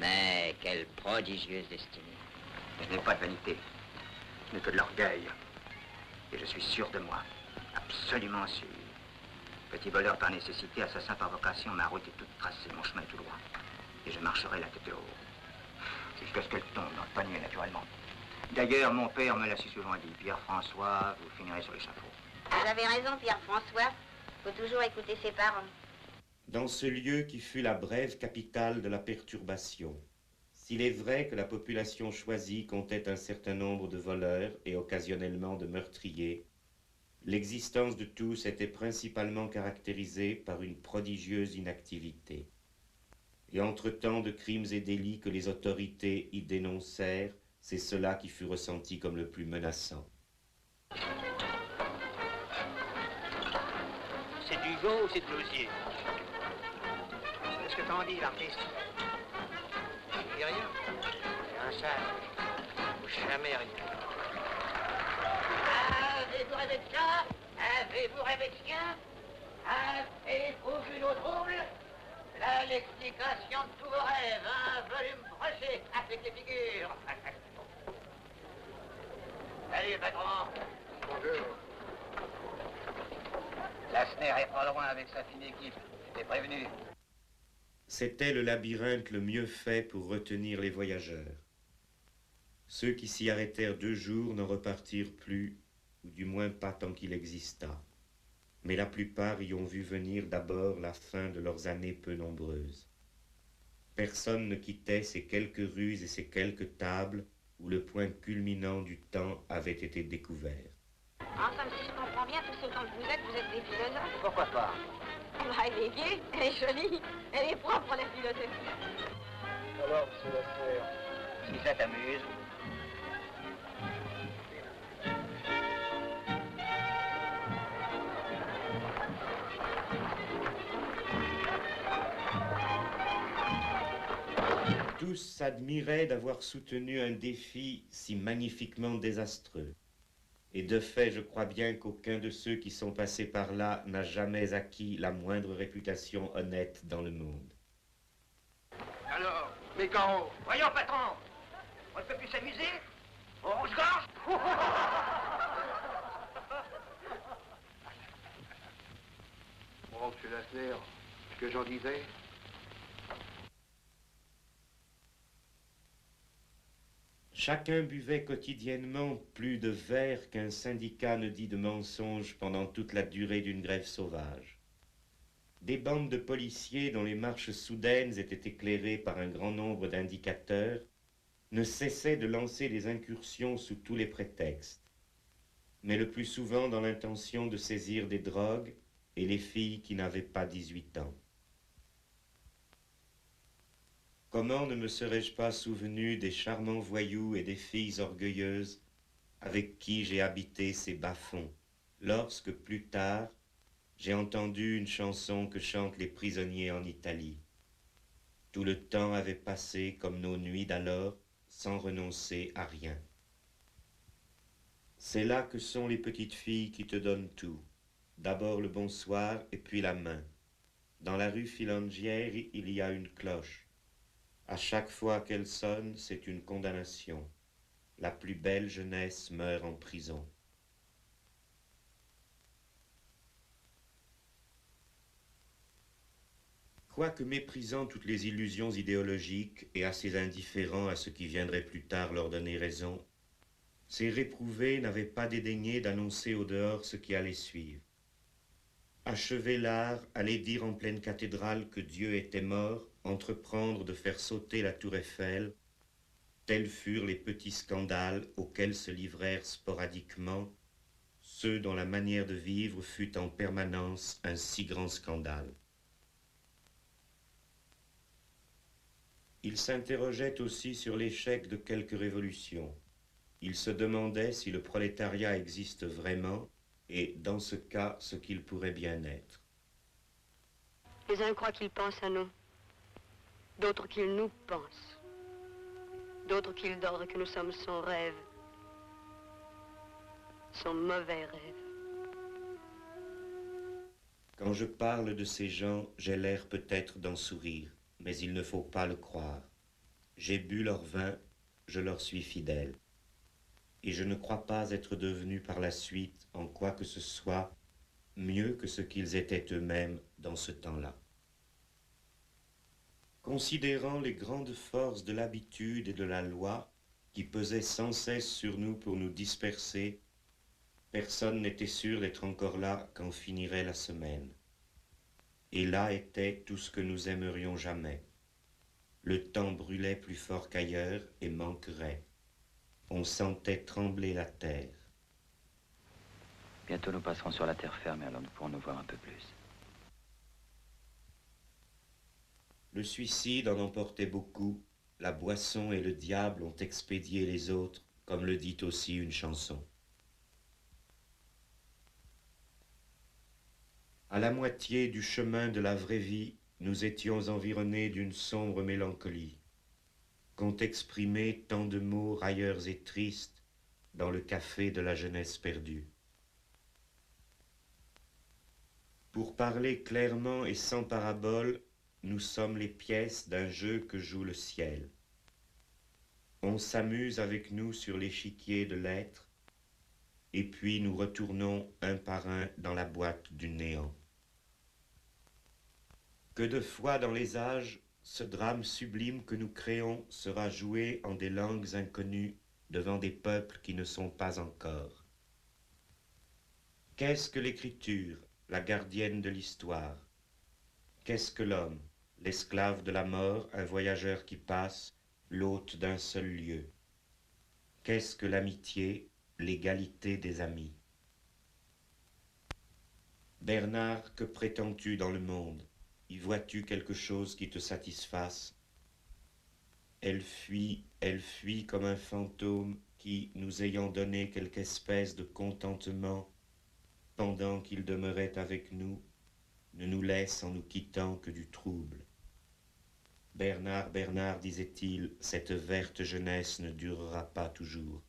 Mais quelle prodigieuse destinée. Je n'ai pas de vanité, je n'ai que de l'orgueil. Et je suis sûr de moi, absolument sûr. Petit voleur par nécessité, assassin par vocation, ma route est toute tracée, mon chemin est tout droit. Et je marcherai la tête haut. Jusqu'à ce qu'elle tombe dans le panier, naturellement. D'ailleurs, mon père me l'a si souvent dit, Pierre-François, vous finirez sur l'échafaud. Vous avez raison, Pierre-François. Faut toujours écouter ses parents. Dans ce lieu qui fut la brève capitale de la perturbation, s'il est vrai que la population choisie comptait un certain nombre de voleurs et occasionnellement de meurtriers, l'existence de tous était principalement caractérisée par une prodigieuse inactivité. Et entre tant de crimes et délits que les autorités y dénoncèrent, c'est cela qui fut ressenti comme le plus menaçant. C'est du veau ou c'est de l'osier? Qu'est-ce que t'en dis, l'artiste? Je dis rien. C'est un sage. Ou jamais rien. Avez-vous rêvé de ça? Avez-vous rêvé de chien? Avez-vous vu nos troubles? Là, l'explication de tous vos rêves, un volume broché avec les figures. Salut, patron. Bonjour. Lassner est pas loin avec sa fine équipe. J'étais prévenu. C'était le labyrinthe le mieux fait pour retenir les voyageurs. Ceux qui s'y arrêtèrent 2 jours n'en repartirent plus, ou du moins pas tant qu'il exista. Mais la plupart y ont vu venir d'abord la fin de leurs années peu nombreuses. Personne ne quittait ces quelques rues et ces quelques tables où le point culminant du temps avait été découvert. En somme, si je comprends bien, tout ce temps que vous êtes des philosophes. Pourquoi pas? Bah, elle est vieille, elle est jolie, elle est propre, la philosophie. Alors, monsieur Lassner, si ça t'amuse. Tous s'admiraient d'avoir soutenu un défi si magnifiquement désastreux. Et de fait, je crois bien qu'aucun de ceux qui sont passés par là n'a jamais acquis la moindre réputation honnête dans le monde. Alors, mes carreaux. Voyons, patron, on ne peut plus s'amuser? On se gorge? Bon, monsieur Lassner, ce que j'en disais. Chacun buvait quotidiennement plus de verres qu'un syndicat ne dit de mensonges pendant toute la durée d'une grève sauvage. Des bandes de policiers dont les marches soudaines étaient éclairées par un grand nombre d'indicateurs ne cessaient de lancer des incursions sous tous les prétextes, mais le plus souvent dans l'intention de saisir des drogues et les filles qui n'avaient pas 18 ans. Comment ne me serais-je pas souvenu des charmants voyous et des filles orgueilleuses avec qui j'ai habité ces bas-fonds, lorsque, plus tard, j'ai entendu une chanson que chantent les prisonniers en Italie. Tout le temps avait passé comme nos nuits d'alors, sans renoncer à rien. C'est là que sont les petites filles qui te donnent tout. D'abord le bonsoir et puis la main. Dans la rue Filangieri, il y a une cloche. À chaque fois qu'elle sonne, c'est une condamnation. La plus belle jeunesse meurt en prison. Quoique méprisant toutes les illusions idéologiques et assez indifférent à ce qui viendrait plus tard leur donner raison, ces réprouvés n'avaient pas dédaigné d'annoncer au dehors ce qui allait suivre. Achever l'art, aller dire en pleine cathédrale que Dieu était mort, entreprendre de faire sauter la tour Eiffel, tels furent les petits scandales auxquels se livrèrent sporadiquement ceux dont la manière de vivre fut en permanence un si grand scandale. Ils s'interrogeaient aussi sur l'échec de quelques révolutions. Ils se demandaient si le prolétariat existe vraiment et, dans ce cas, ce qu'il pourrait bien être. Les uns croient qu'ils pensent à nous, d'autres qu'ils nous pensent, d'autres qu'ils d'ordre que nous sommes son rêve, son mauvais rêve. Quand je parle de ces gens, j'ai l'air peut-être d'en sourire, mais il ne faut pas le croire. J'ai bu leur vin, je leur suis fidèle. Et je ne crois pas être devenu par la suite, en quoi que ce soit, mieux que ce qu'ils étaient eux-mêmes dans ce temps-là. Considérant les grandes forces de l'habitude et de la loi qui pesaient sans cesse sur nous pour nous disperser, personne n'était sûr d'être encore là quand finirait la semaine. Et là était tout ce que nous aimerions jamais. Le temps brûlait plus fort qu'ailleurs et manquerait. On sentait trembler la terre. Bientôt nous passerons sur la terre ferme et alors nous pourrons nous voir un peu plus. Le suicide en emportait beaucoup, la boisson et le diable ont expédié les autres, comme le dit aussi une chanson. À la moitié du chemin de la vraie vie, nous étions environnés d'une sombre mélancolie, qu'ont exprimé tant de mots railleurs et tristes dans le café de la jeunesse perdue. Pour parler clairement et sans parabole, nous sommes les pièces d'un jeu que joue le ciel. On s'amuse avec nous sur l'échiquier de l'être, et puis nous retournons un par un dans la boîte du néant. Que de fois dans les âges, ce drame sublime que nous créons sera joué en des langues inconnues devant des peuples qui ne sont pas encore. Qu'est-ce que l'écriture, la gardienne de l'histoire? Qu'est-ce que l'homme, l'esclave de la mort, un voyageur qui passe, l'hôte d'un seul lieu? Qu'est-ce que l'amitié, l'égalité des amis? Bernard, que prétends-tu dans le monde? Y vois-tu quelque chose qui te satisfasse? Elle fuit comme un fantôme qui, nous ayant donné quelque espèce de contentement, pendant qu'il demeurait avec nous, ne nous laisse en nous quittant que du trouble. Bernard, Bernard, disait-il, cette verte jeunesse ne durera pas toujours.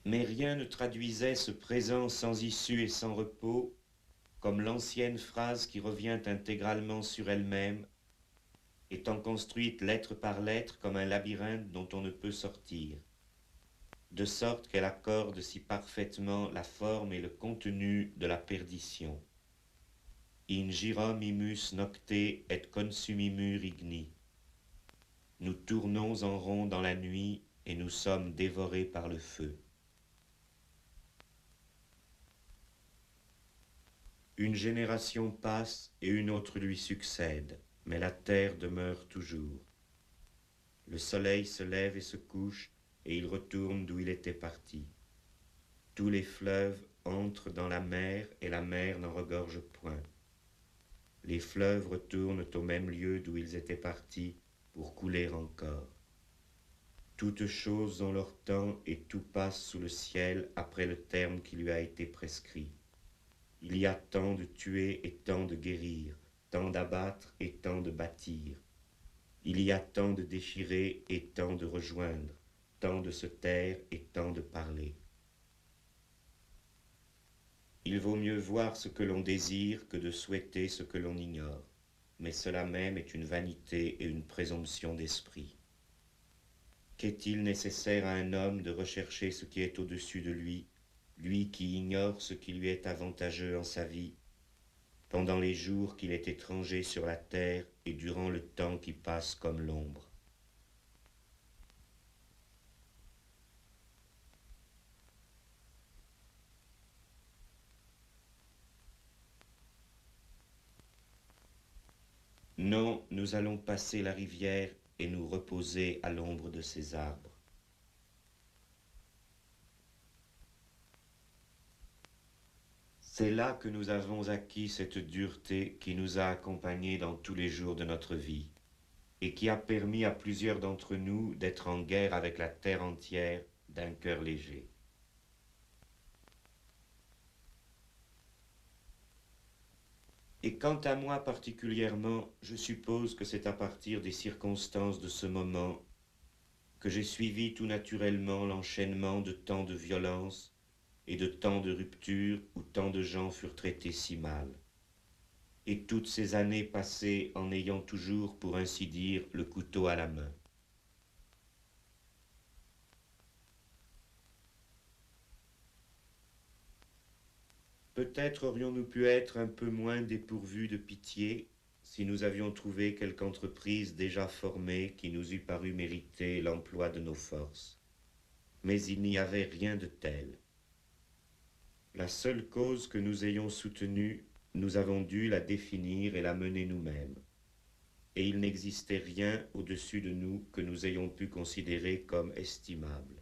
Mais rien ne traduisait ce présent sans issue et sans repos, comme l'ancienne phrase qui revient intégralement sur elle-même, étant construite lettre par lettre comme un labyrinthe dont on ne peut sortir, de sorte qu'elle accorde si parfaitement la forme et le contenu de la perdition. In girom imus nocte et consumimur igni. Nous tournons en rond dans la nuit et nous sommes dévorés par le feu. Une génération passe et une autre lui succède, mais la terre demeure toujours. Le soleil se lève et se couche, et il retourne d'où il était parti. Tous les fleuves entrent dans la mer, et la mer n'en regorge point. Les fleuves retournent au même lieu d'où ils étaient partis, pour couler encore. Toutes choses ont leur temps, et tout passe sous le ciel après le terme qui lui a été prescrit. Il y a tant de tuer et tant de guérir, tant d'abattre et tant de bâtir. Il y a tant de déchirer et tant de rejoindre, tant de se taire et tant de parler. Il vaut mieux voir ce que l'on désire que de souhaiter ce que l'on ignore, mais cela même est une vanité et une présomption d'esprit. Qu'est-il nécessaire à un homme de rechercher ce qui est au-dessus de lui, lui qui ignore ce qui lui est avantageux en sa vie, pendant les jours qu'il est étranger sur la terre et durant le temps qui passe comme l'ombre? Non, nous allons passer la rivière et nous reposer à l'ombre de ses arbres. C'est là que nous avons acquis cette dureté qui nous a accompagnés dans tous les jours de notre vie et qui a permis à plusieurs d'entre nous d'être en guerre avec la terre entière d'un cœur léger. Et quant à moi particulièrement, je suppose que c'est à partir des circonstances de ce moment que j'ai suivi tout naturellement l'enchaînement de tant de violences et de tant de ruptures où tant de gens furent traités si mal. Et toutes ces années passées en ayant toujours, pour ainsi dire, le couteau à la main. Peut-être aurions-nous pu être un peu moins dépourvus de pitié si nous avions trouvé quelque entreprise déjà formée qui nous eût paru mériter l'emploi de nos forces. Mais il n'y avait rien de tel. La seule cause que nous ayons soutenue, nous avons dû la définir et la mener nous-mêmes. Et il n'existait rien au-dessus de nous que nous ayons pu considérer comme estimable.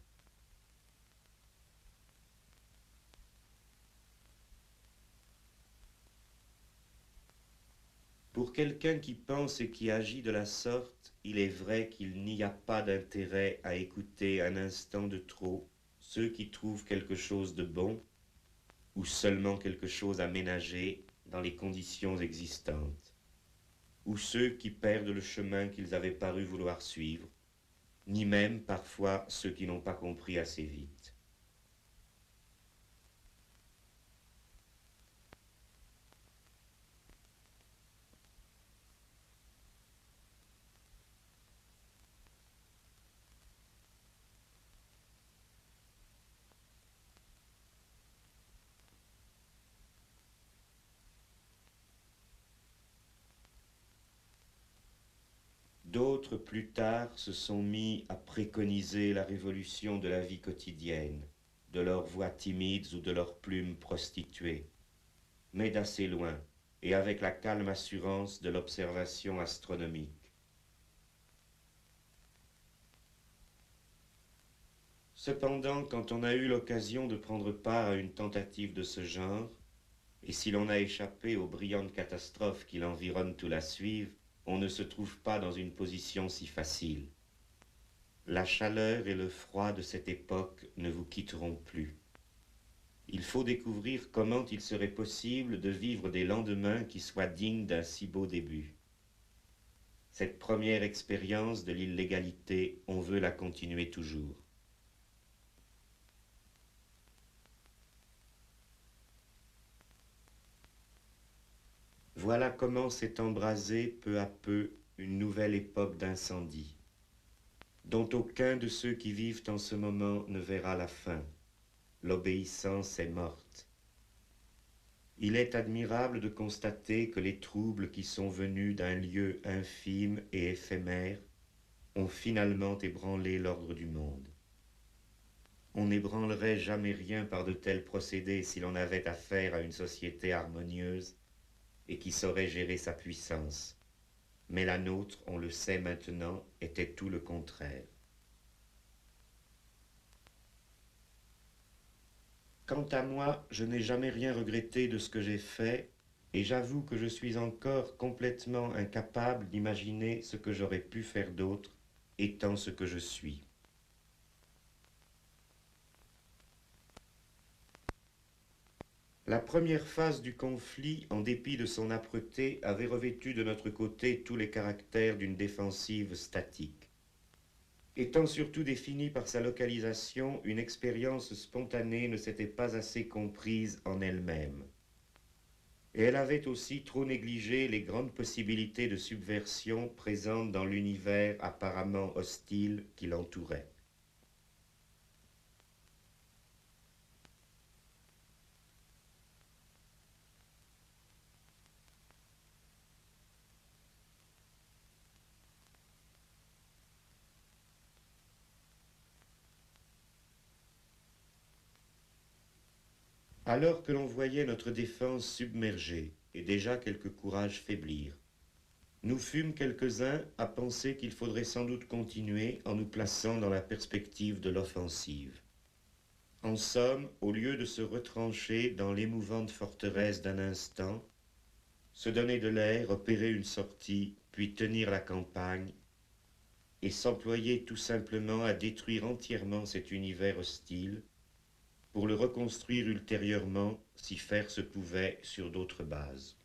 Pour quelqu'un qui pense et qui agit de la sorte, il est vrai qu'il n'y a pas d'intérêt à écouter un instant de trop ceux qui trouvent quelque chose de bon ou seulement quelque chose à ménager dans les conditions existantes, ou ceux qui perdent le chemin qu'ils avaient paru vouloir suivre, ni même parfois ceux qui n'ont pas compris assez vite. D'autres, plus tard, se sont mis à préconiser la révolution de la vie quotidienne, de leurs voix timides ou de leurs plumes prostituées, mais d'assez loin, et avec la calme assurance de l'observation astronomique. Cependant, quand on a eu l'occasion de prendre part à une tentative de ce genre, et si l'on a échappé aux brillantes catastrophes qui l'environnent ou la suivent, on ne se trouve pas dans une position si facile. La chaleur et le froid de cette époque ne vous quitteront plus. Il faut découvrir comment il serait possible de vivre des lendemains qui soient dignes d'un si beau début. Cette première expérience de l'illégalité, on veut la continuer toujours. Voilà comment s'est embrasée peu à peu une nouvelle époque d'incendie, dont aucun de ceux qui vivent en ce moment ne verra la fin. L'obéissance est morte. Il est admirable de constater que les troubles qui sont venus d'un lieu infime et éphémère ont finalement ébranlé l'ordre du monde. On n'ébranlerait jamais rien par de tels procédés si l'on avait affaire à une société harmonieuse et qui saurait gérer sa puissance. Mais la nôtre, on le sait maintenant, était tout le contraire. Quant à moi, je n'ai jamais rien regretté de ce que j'ai fait, et j'avoue que je suis encore complètement incapable d'imaginer ce que j'aurais pu faire d'autre, étant ce que je suis. La première phase du conflit, en dépit de son âpreté, avait revêtu de notre côté tous les caractères d'une défensive statique. Étant surtout définie par sa localisation, une expérience spontanée ne s'était pas assez comprise en elle-même. Et elle avait aussi trop négligé les grandes possibilités de subversion présentes dans l'univers apparemment hostile qui l'entourait. Alors que l'on voyait notre défense submergée et déjà quelques courages faiblir, nous fûmes quelques-uns à penser qu'il faudrait sans doute continuer en nous plaçant dans la perspective de l'offensive. En somme, au lieu de se retrancher dans l'émouvante forteresse d'un instant, se donner de l'air, opérer une sortie, puis tenir la campagne, et s'employer tout simplement à détruire entièrement cet univers hostile, pour le reconstruire ultérieurement, si faire se pouvait, sur d'autres bases.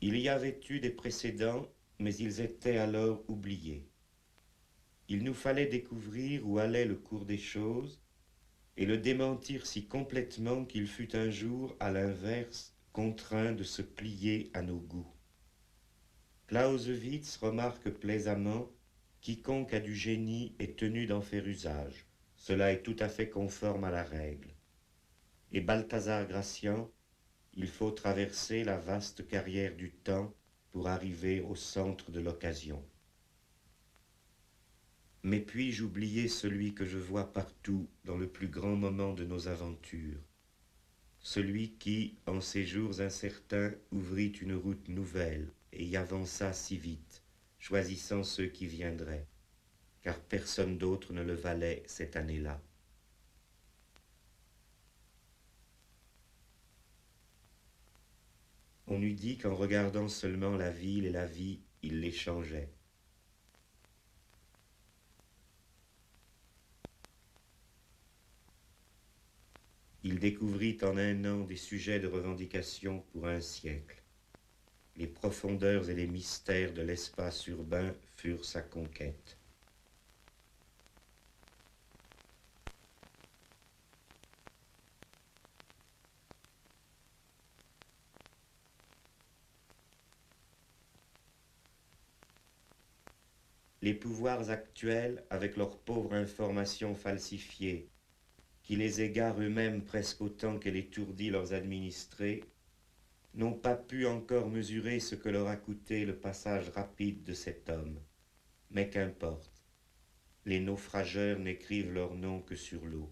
Il y avait eu des précédents, mais ils étaient alors oubliés. Il nous fallait découvrir où allait le cours des choses et le démentir si complètement qu'il fut un jour, à l'inverse, contraint de se plier à nos goûts. Clausewitz remarque plaisamment « Quiconque a du génie est tenu d'en faire usage. Cela est tout à fait conforme à la règle. » Et Balthazar Gracian « Il faut traverser la vaste carrière du temps pour arriver au centre de l'occasion. » Mais puis-je oublier celui que je vois partout dans le plus grand moment de nos aventures, celui qui, en ces jours incertains, ouvrit une route nouvelle et y avança si vite, choisissant ceux qui viendraient, car personne d'autre ne le valait cette année-là. On eût dit qu'en regardant seulement la ville et la vie, il les changeait. Il découvrit en un an des sujets de revendication pour un siècle. Les profondeurs et les mystères de l'espace urbain furent sa conquête. Les pouvoirs actuels, avec leurs pauvres informations falsifiées, qui les égarent eux-mêmes presque autant qu'elle étourdit leurs administrés, n'ont pas pu encore mesurer ce que leur a coûté le passage rapide de cet homme. Mais qu'importe, les naufrageurs n'écrivent leur nom que sur l'eau.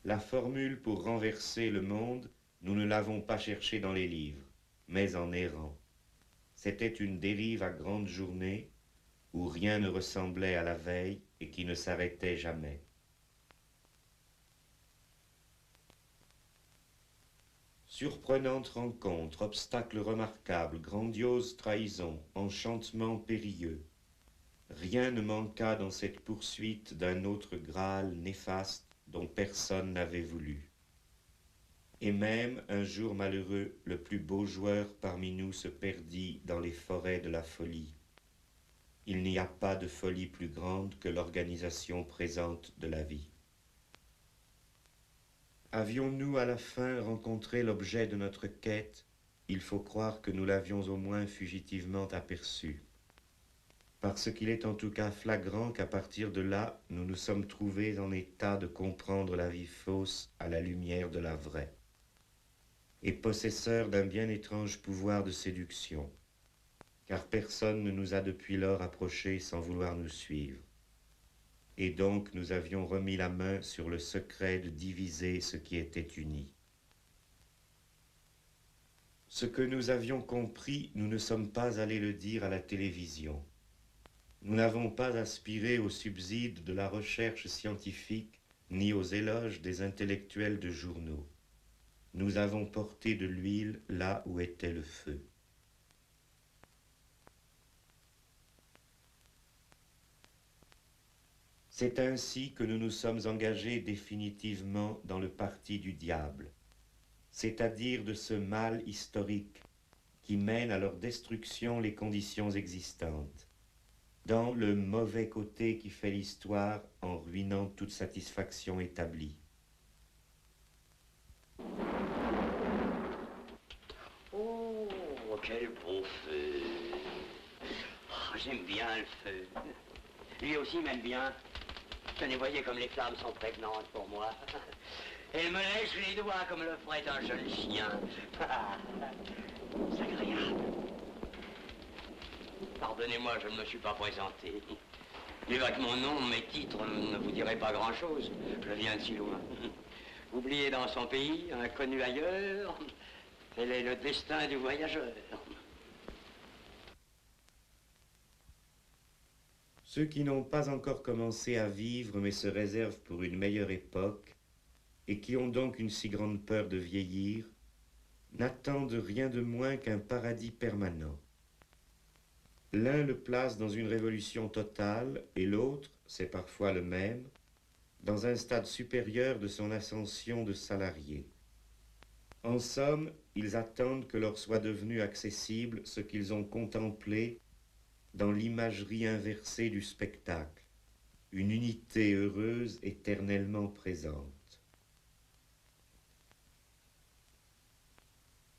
La formule pour renverser le monde, nous ne l'avons pas cherchée dans les livres, mais en errant. C'était une dérive à grande journée, où rien ne ressemblait à la veille et qui ne s'arrêtait jamais. Surprenante rencontre, obstacle remarquable, grandiose trahison, enchantement périlleux. Rien ne manqua dans cette poursuite d'un autre Graal néfaste dont personne n'avait voulu. Et même, un jour malheureux, le plus beau joueur parmi nous se perdit dans les forêts de la folie. Il n'y a pas de folie plus grande que l'organisation présente de la vie. Avions-nous à la fin rencontré l'objet de notre quête? Il faut croire que nous l'avions au moins fugitivement aperçu. Parce qu'il est en tout cas flagrant qu'à partir de là, nous nous sommes trouvés en état de comprendre la vie fausse à la lumière de la vraie, et possesseurs d'un bien étrange pouvoir de séduction, car personne ne nous a depuis lors approchés sans vouloir nous suivre. Et donc nous avions remis la main sur le secret de diviser ce qui était uni. Ce que nous avions compris, nous ne sommes pas allés le dire à la télévision. Nous n'avons pas aspiré au subside de la recherche scientifique, ni aux éloges des intellectuels de journaux. Nous avons porté de l'huile là où était le feu. C'est ainsi que nous nous sommes engagés définitivement dans le parti du diable, c'est-à-dire de ce mal historique qui mène à leur destruction les conditions existantes, dans le mauvais côté qui fait l'histoire en ruinant toute satisfaction établie. Oh, quel beau feu! Oh, j'aime bien le feu. Lui aussi m'aime bien. Tenez, voyez comme les flammes sont prégnantes pour moi. Elle me lèche les doigts comme le ferait un jeune chien. C'est agréable. Pardonnez-moi, je ne me suis pas présenté. Plus vrai que mon nom, mes titres ne vous diraient pas grand-chose. Je viens de si loin. Oublié dans son pays, inconnu ailleurs, tel est le destin du voyageur. Ceux qui n'ont pas encore commencé à vivre mais se réservent pour une meilleure époque, et qui ont donc une si grande peur de vieillir, n'attendent rien de moins qu'un paradis permanent. L'un le place dans une révolution totale, et l'autre, c'est parfois le même, dans un stade supérieur de son ascension de salarié. En somme, ils attendent que leur soit devenu accessible ce qu'ils ont contemplé dans l'imagerie inversée du spectacle, une unité heureuse éternellement présente.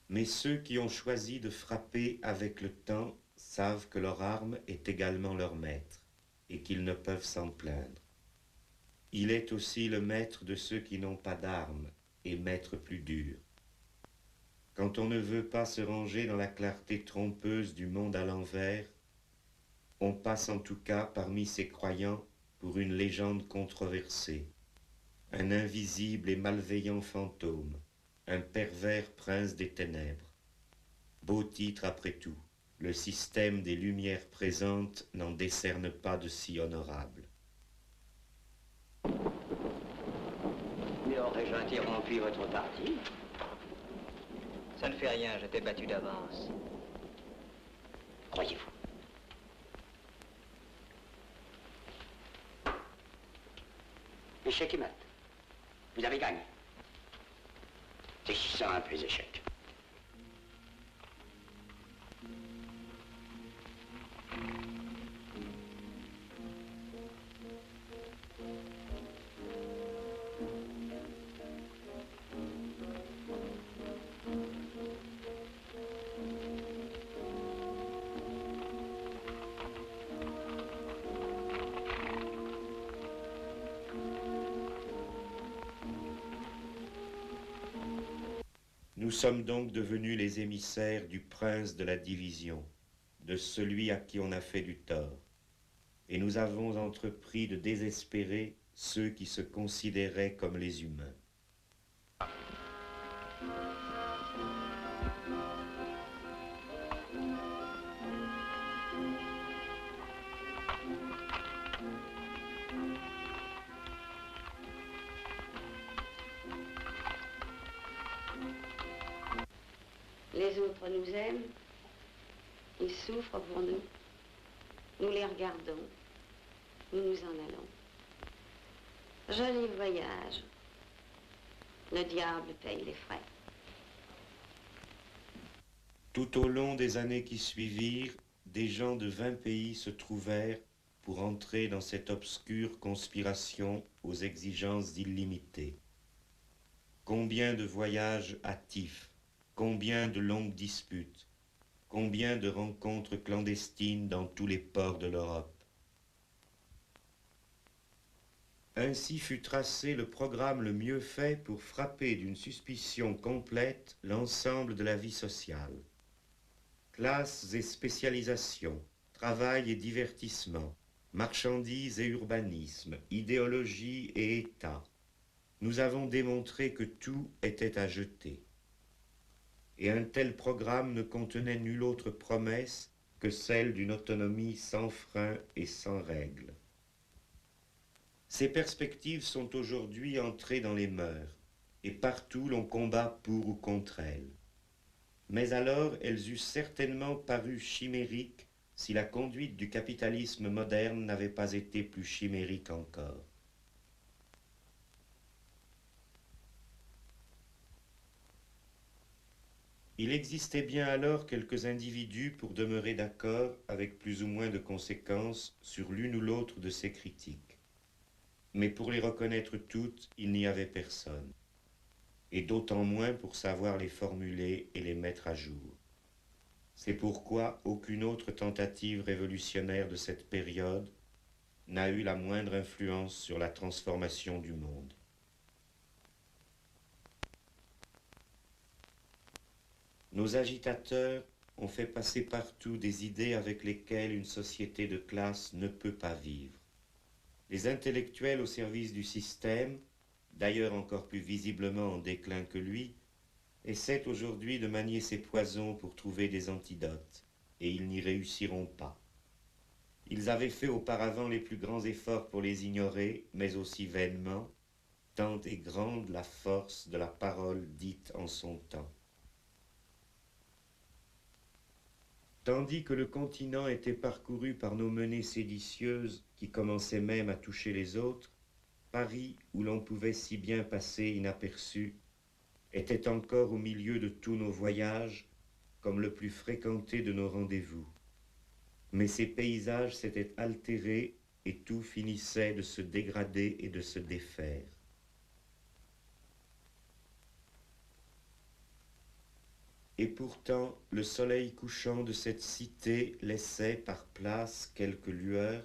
Mais ceux qui ont choisi de frapper avec le temps savent que leur arme est également leur maître, et qu'ils ne peuvent s'en plaindre. Il est aussi le maître de ceux qui n'ont pas d'armes, et maître plus dur. Quand on ne veut pas se ranger dans la clarté trompeuse du monde à l'envers, on passe en tout cas parmi ces croyants pour une légende controversée, un invisible et malveillant fantôme, un pervers prince des ténèbres. Beau titre après tout, le système des lumières présentes n'en décerne pas de si honorable. Mais aurais-je interrompu votre partie? Ça ne fait rien, je t'ai battu d'avance. Croyez-vous? Échec et mat. Vous avez gagné. C'est si simple, les échecs. Nous sommes donc devenus les émissaires du prince de la division, de celui à qui on a fait du tort, et nous avons entrepris de désespérer ceux qui se considéraient comme les humains. Les autres nous aiment, ils souffrent pour nous. Nous les regardons, nous nous en allons. Joli voyage. Le diable paye les frais. Tout au long des années qui suivirent, des gens de 20 pays se trouvèrent pour entrer dans cette obscure conspiration aux exigences illimitées. Combien de voyages hâtifs, combien de longues disputes, combien de rencontres clandestines dans tous les ports de l'Europe. Ainsi fut tracé le programme le mieux fait pour frapper d'une suspicion complète l'ensemble de la vie sociale. Classes et spécialisations, travail et divertissement, marchandises et urbanisme, idéologie et État. Nous avons démontré que tout était à jeter. Et un tel programme ne contenait nulle autre promesse que celle d'une autonomie sans frein et sans règles. Ces perspectives sont aujourd'hui entrées dans les mœurs, et partout l'on combat pour ou contre elles. Mais alors elles eussent certainement paru chimériques si la conduite du capitalisme moderne n'avait pas été plus chimérique encore. Il existait bien alors quelques individus pour demeurer d'accord avec plus ou moins de conséquences sur l'une ou l'autre de ces critiques. Mais pour les reconnaître toutes, il n'y avait personne, et d'autant moins pour savoir les formuler et les mettre à jour. C'est pourquoi aucune autre tentative révolutionnaire de cette période n'a eu la moindre influence sur la transformation du monde. Nos agitateurs ont fait passer partout des idées avec lesquelles une société de classe ne peut pas vivre. Les intellectuels au service du système, d'ailleurs encore plus visiblement en déclin que lui, essaient aujourd'hui de manier ces poisons pour trouver des antidotes, et ils n'y réussiront pas. Ils avaient fait auparavant les plus grands efforts pour les ignorer, mais aussi vainement, tant est grande la force de la parole dite en son temps. Tandis que le continent était parcouru par nos menées séditieuses qui commençaient même à toucher les autres, Paris, où l'on pouvait si bien passer inaperçu, était encore au milieu de tous nos voyages, comme le plus fréquenté de nos rendez-vous. Mais ces paysages s'étaient altérés et tout finissait de se dégrader et de se défaire. Et pourtant, le soleil couchant de cette cité laissait par place quelques lueurs,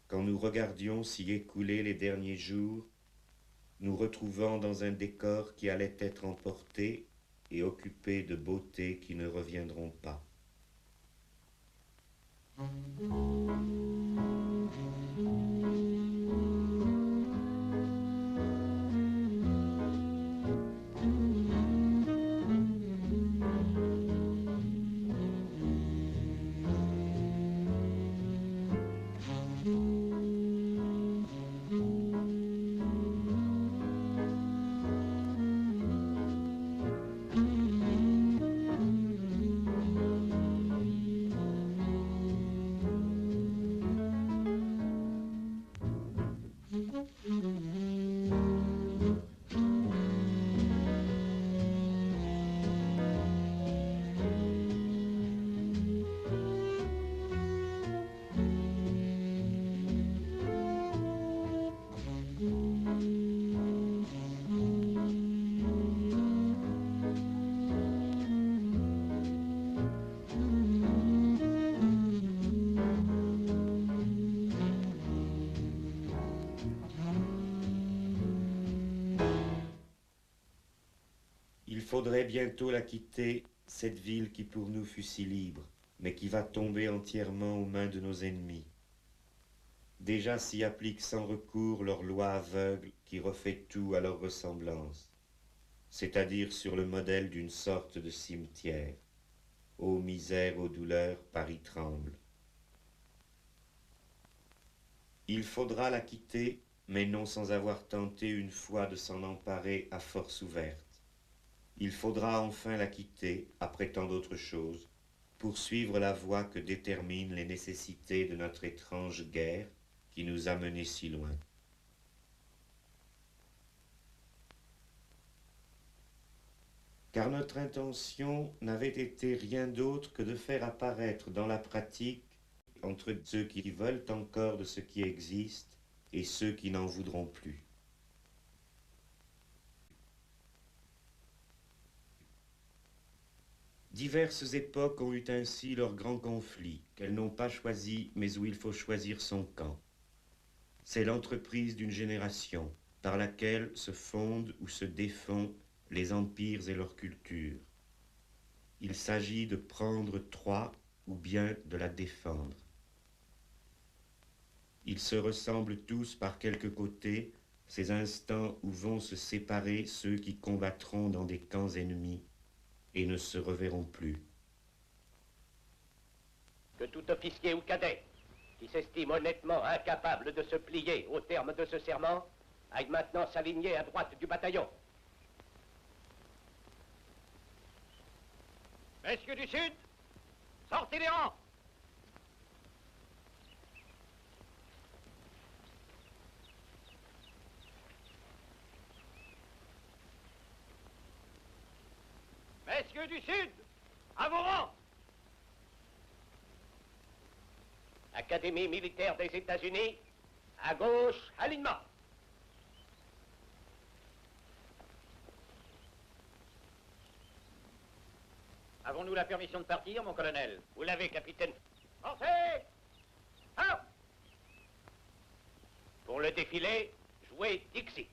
quand nous regardions s'y écouler les derniers jours, nous retrouvant dans un décor qui allait être emporté et occupé de beautés qui ne reviendront pas. Il faudrait bientôt la quitter, cette ville qui pour nous fut si libre, mais qui va tomber entièrement aux mains de nos ennemis. Déjà s'y appliquent sans recours leur loi aveugle qui refait tout à leur ressemblance, c'est-à-dire sur le modèle d'une sorte de cimetière. Ô misère, ô douleur, Paris tremble. Il faudra la quitter, mais non sans avoir tenté une fois de s'en emparer à force ouverte. Il faudra enfin la quitter, après tant d'autres choses, pour suivre la voie que déterminent les nécessités de notre étrange guerre qui nous a menés si loin. Car notre intention n'avait été rien d'autre que de faire apparaître dans la pratique, entre ceux qui veulent encore de ce qui existe et ceux qui n'en voudront plus. Diverses époques ont eu ainsi leurs grands conflits, qu'elles n'ont pas choisis, mais où il faut choisir son camp. C'est l'entreprise d'une génération, par laquelle se fondent ou se défont les empires et leurs cultures. Il s'agit de prendre Troie ou bien de la défendre. Ils se ressemblent tous par quelque côté, ces instants où vont se séparer ceux qui combattront dans des camps ennemis et ne se reverront plus. Que tout officier ou cadet qui s'estime honnêtement incapable de se plier au terme de ce serment aille maintenant s'aligner à droite du bataillon. Messieurs du Sud, sortez les rangs. Messieurs du Sud, à vos rangs. Académie militaire des États-Unis, à gauche, alignement. Avons-nous la permission de partir, mon colonel? Vous l'avez, capitaine. Pensez! Out! Pour le défilé, jouez Dixie.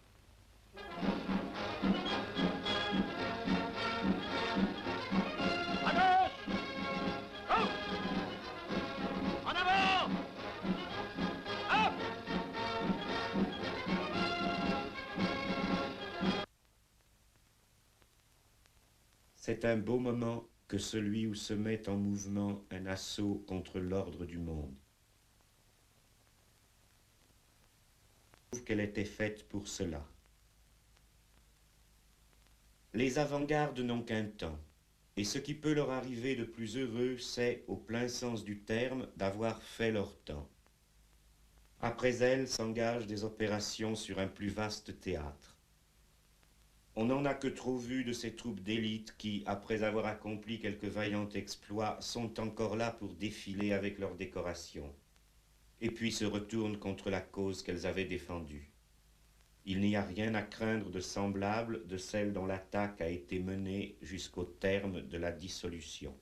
C'est un beau moment que celui où se met en mouvement un assaut contre l'ordre du monde. Je trouve qu'elle était faite pour cela. Les avant-gardes n'ont qu'un temps, et ce qui peut leur arriver de plus heureux, c'est, au plein sens du terme, d'avoir fait leur temps. Après elles s'engagent des opérations sur un plus vaste théâtre. On n'en a que trop vu de ces troupes d'élite qui, après avoir accompli quelques vaillants exploits, sont encore là pour défiler avec leurs décorations, et puis se retournent contre la cause qu'elles avaient défendue. Il n'y a rien à craindre de semblable de celle dont l'attaque a été menée jusqu'au terme de la dissolution.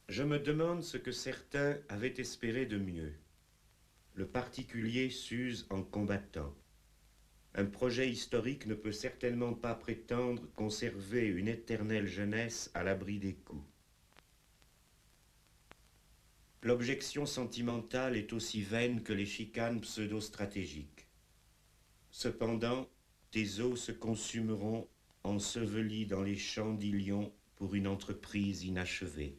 Je me demande ce que certains avaient espéré de mieux. Le particulier s'use en combattant. Un projet historique ne peut certainement pas prétendre conserver une éternelle jeunesse à l'abri des coups. L'objection sentimentale est aussi vaine que les chicanes pseudo-stratégiques. Cependant, tes os se consumeront ensevelis dans les champs d'Ilion pour une entreprise inachevée.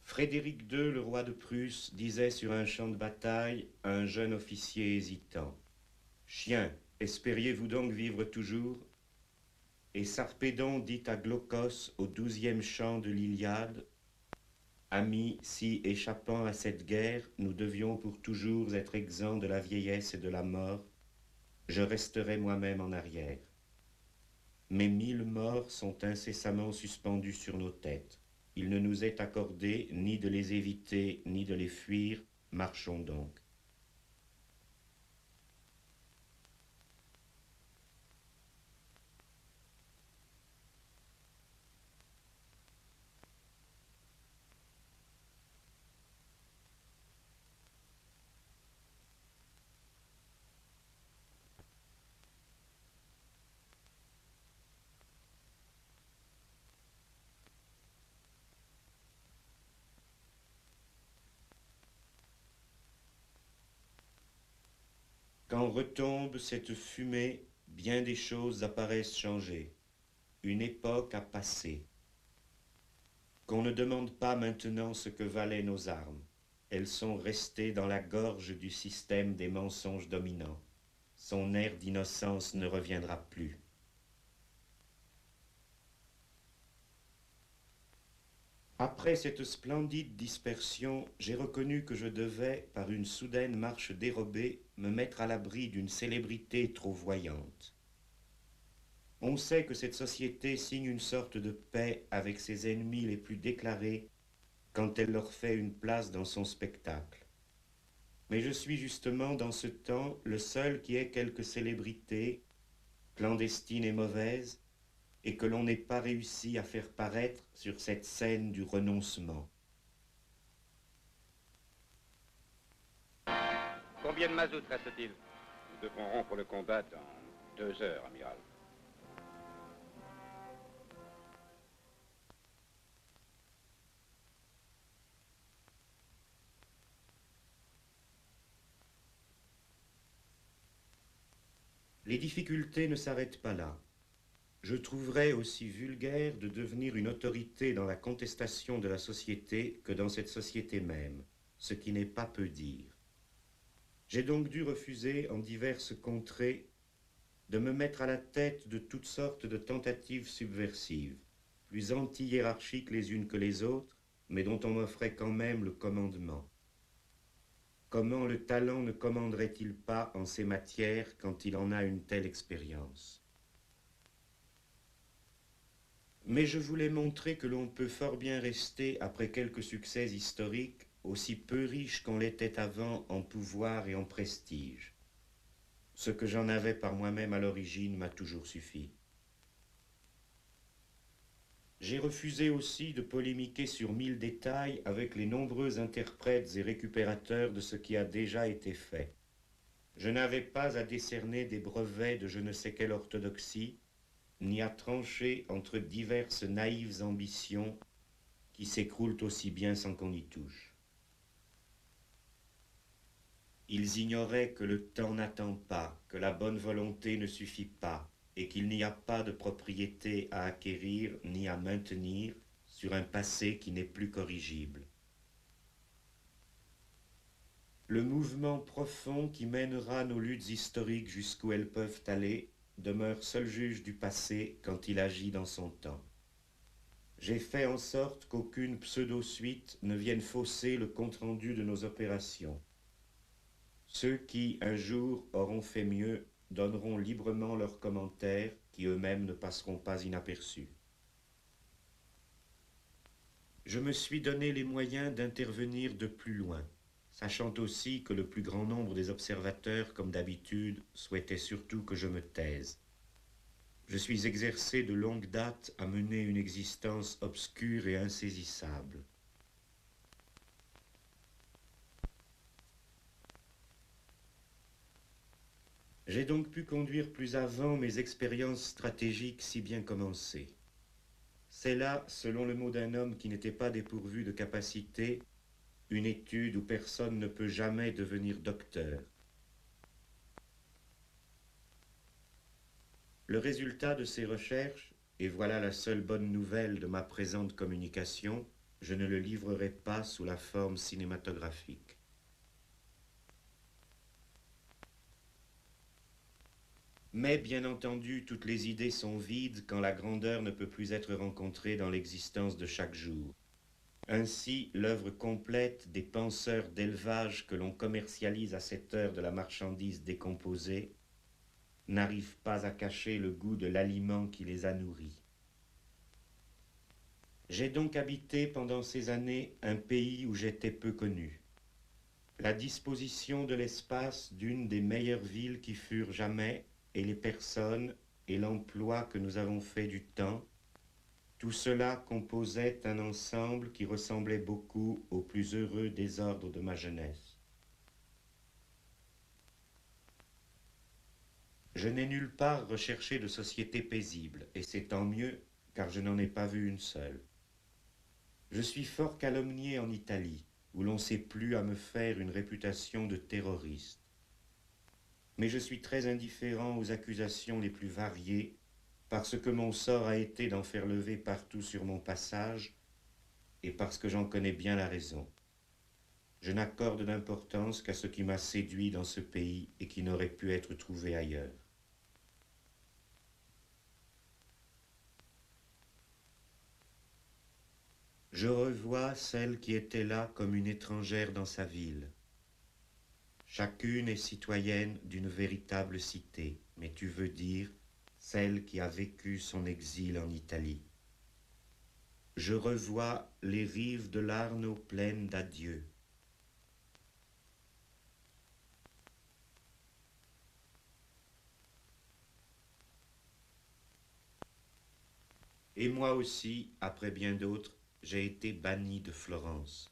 Frédéric II, le roi de Prusse, disait sur un champ de bataille à un jeune officier hésitant: « Chien, espériez-vous donc vivre toujours ?» Et Sarpédon dit à Glaucos au 12e chant de l'Iliade: « Amis, si, échappant à cette guerre, nous devions pour toujours être exempts de la vieillesse et de la mort, je resterai moi-même en arrière. Mais 1000 morts sont incessamment suspendus sur nos têtes. Il ne nous est accordé ni de les éviter, ni de les fuir. Marchons donc. » Quand retombe cette fumée, bien des choses apparaissent changées. Une époque a passé. Qu'on ne demande pas maintenant ce que valaient nos armes. Elles sont restées dans la gorge du système des mensonges dominants. Son air d'innocence ne reviendra plus. Après cette splendide dispersion, j'ai reconnu que je devais, par une soudaine marche dérobée, me mettre à l'abri d'une célébrité trop voyante. On sait que cette société signe une sorte de paix avec ses ennemis les plus déclarés quand elle leur fait une place dans son spectacle. Mais je suis justement dans ce temps le seul qui ait quelque célébrité, clandestine et mauvaise, et que l'on n'ait pas réussi à faire paraître sur cette scène du renoncement. Combien de mazout reste-t-il? Nous devrons rompre le combat dans 2 heures, amiral. Les difficultés ne s'arrêtent pas là. Je trouverais aussi vulgaire de devenir une autorité dans la contestation de la société que dans cette société même, ce qui n'est pas peu dire. J'ai donc dû refuser en diverses contrées de me mettre à la tête de toutes sortes de tentatives subversives, plus anti-hiérarchiques les unes que les autres, mais dont on m'offrait quand même le commandement. Comment le talent ne commanderait-il pas en ces matières quand il en a une telle expérience ? Mais je voulais montrer que l'on peut fort bien rester, après quelques succès historiques, aussi peu riche qu'on l'était avant en pouvoir et en prestige. Ce que j'en avais par moi-même à l'origine m'a toujours suffi. J'ai refusé aussi de polémiquer sur 1000 détails avec les nombreux interprètes et récupérateurs de ce qui a déjà été fait. Je n'avais pas à décerner des brevets de je ne sais quelle orthodoxie, ni à trancher entre diverses naïves ambitions qui s'écroulent aussi bien sans qu'on y touche. Ils ignoraient que le temps n'attend pas, que la bonne volonté ne suffit pas, et qu'il n'y a pas de propriété à acquérir ni à maintenir sur un passé qui n'est plus corrigible. Le mouvement profond qui mènera nos luttes historiques jusqu'où elles peuvent aller demeure seul juge du passé quand il agit dans son temps. J'ai fait en sorte qu'aucune pseudo-suite ne vienne fausser le compte-rendu de nos opérations. Ceux qui, un jour, auront fait mieux, donneront librement leurs commentaires qui eux-mêmes ne passeront pas inaperçus. Je me suis donné les moyens d'intervenir de plus loin, sachant aussi que le plus grand nombre des observateurs, comme d'habitude, souhaitaient surtout que je me taise. Je suis exercé de longue date à mener une existence obscure et insaisissable. J'ai donc pu conduire plus avant mes expériences stratégiques si bien commencées. C'est là, selon le mot d'un homme qui n'était pas dépourvu de capacité, une étude où personne ne peut jamais devenir docteur. Le résultat de ces recherches, et voilà la seule bonne nouvelle de ma présente communication, je ne le livrerai pas sous la forme cinématographique. Mais bien entendu, toutes les idées sont vides quand la grandeur ne peut plus être rencontrée dans l'existence de chaque jour. Ainsi, l'œuvre complète des penseurs d'élevage que l'on commercialise à cette heure de la marchandise décomposée n'arrive pas à cacher le goût de l'aliment qui les a nourris. J'ai donc habité pendant ces années un pays où j'étais peu connu. La disposition de l'espace d'une des meilleures villes qui furent jamais, et les personnes et l'emploi que nous avons fait du temps, tout cela composait un ensemble qui ressemblait beaucoup au plus heureux désordre de ma jeunesse. Je n'ai nulle part recherché de société paisible, et c'est tant mieux, car je n'en ai pas vu une seule. Je suis fort calomnié en Italie, où l'on s'est plu à me faire une réputation de terroriste. Mais je suis très indifférent aux accusations les plus variées, parce que mon sort a été d'en faire lever partout sur mon passage, et parce que j'en connais bien la raison. Je n'accorde d'importance qu'à ce qui m'a séduit dans ce pays et qui n'aurait pu être trouvé ailleurs. Je revois celle qui était là comme une étrangère dans sa ville. Chacune est citoyenne d'une véritable cité, mais tu veux dire celle qui a vécu son exil en Italie. Je revois les rives de l'Arno pleines d'adieux. Et moi aussi, après bien d'autres, j'ai été banni de Florence.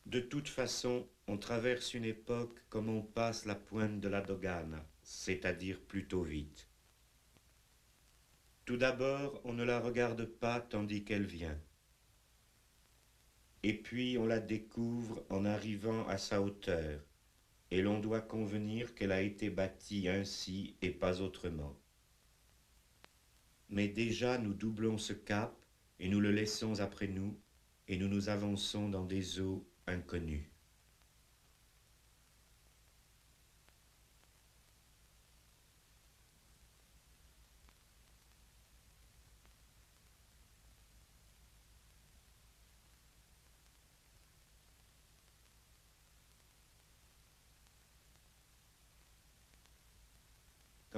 De toute façon, on traverse une époque comme on passe la pointe de la dogana, c'est-à-dire plutôt vite. Tout d'abord, on ne la regarde pas tandis qu'elle vient. Et puis on la découvre en arrivant à sa hauteur, et l'on doit convenir qu'elle a été bâtie ainsi et pas autrement. Mais déjà nous doublons ce cap, et nous le laissons après nous, et nous nous avançons dans des eaux inconnues.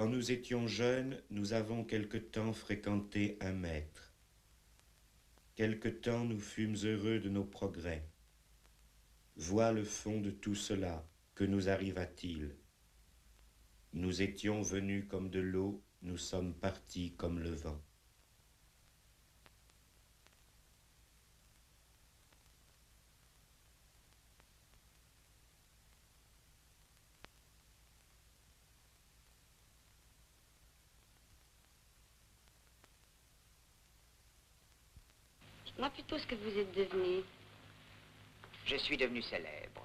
Quand nous étions jeunes, nous avons quelque temps fréquenté un maître. Quelque temps nous fûmes heureux de nos progrès. Vois le fond de tout cela, que nous arriva-t-il? Nous étions venus comme de l'eau, nous sommes partis comme le vent. Dites-moi plutôt ce que vous êtes devenu. Je suis devenu célèbre.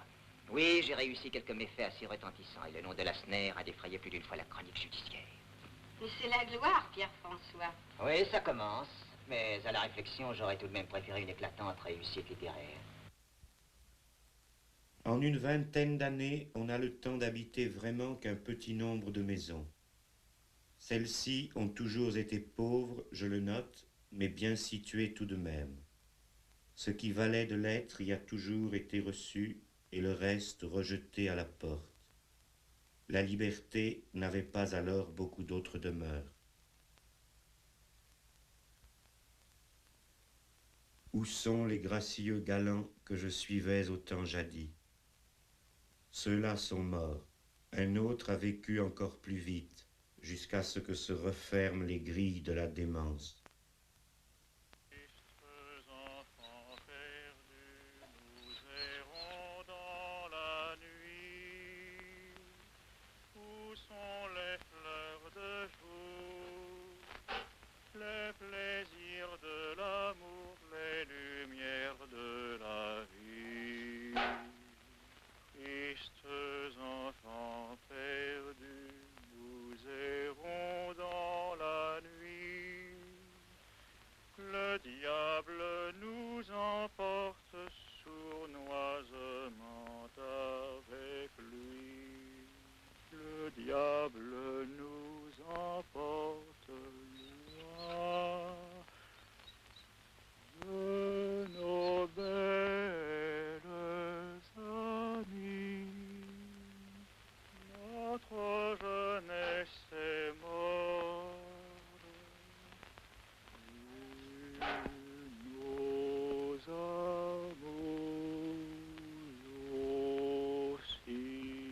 Oui, j'ai réussi quelques méfaits assez retentissants et le nom de Lassner a défrayé plus d'une fois la chronique judiciaire. Mais c'est la gloire, Pierre-François. Oui, ça commence. Mais à la réflexion, j'aurais tout de même préféré une éclatante réussite littéraire. En une vingtaine d'années, on a le temps d'habiter vraiment qu'un petit nombre de maisons. Celles-ci ont toujours été pauvres, je le note, mais bien situées tout de même. Ce qui valait de l'être y a toujours été reçu et le reste rejeté à la porte. La liberté n'avait pas alors beaucoup d'autres demeures. Où sont les gracieux galants que je suivais au temps jadis? Ceux-là sont morts. Un autre a vécu encore plus vite, jusqu'à ce que se referment les grilles de la démence. Les plaisirs de l'amour, les lumières de la vie. Tristes enfants perdus, nous errons dans la nuit. Le diable nous emporte sournoisement avec lui. Le diable nous emporte loin de nos belles amies. Notre jeunesse est morte, nos amours aussi.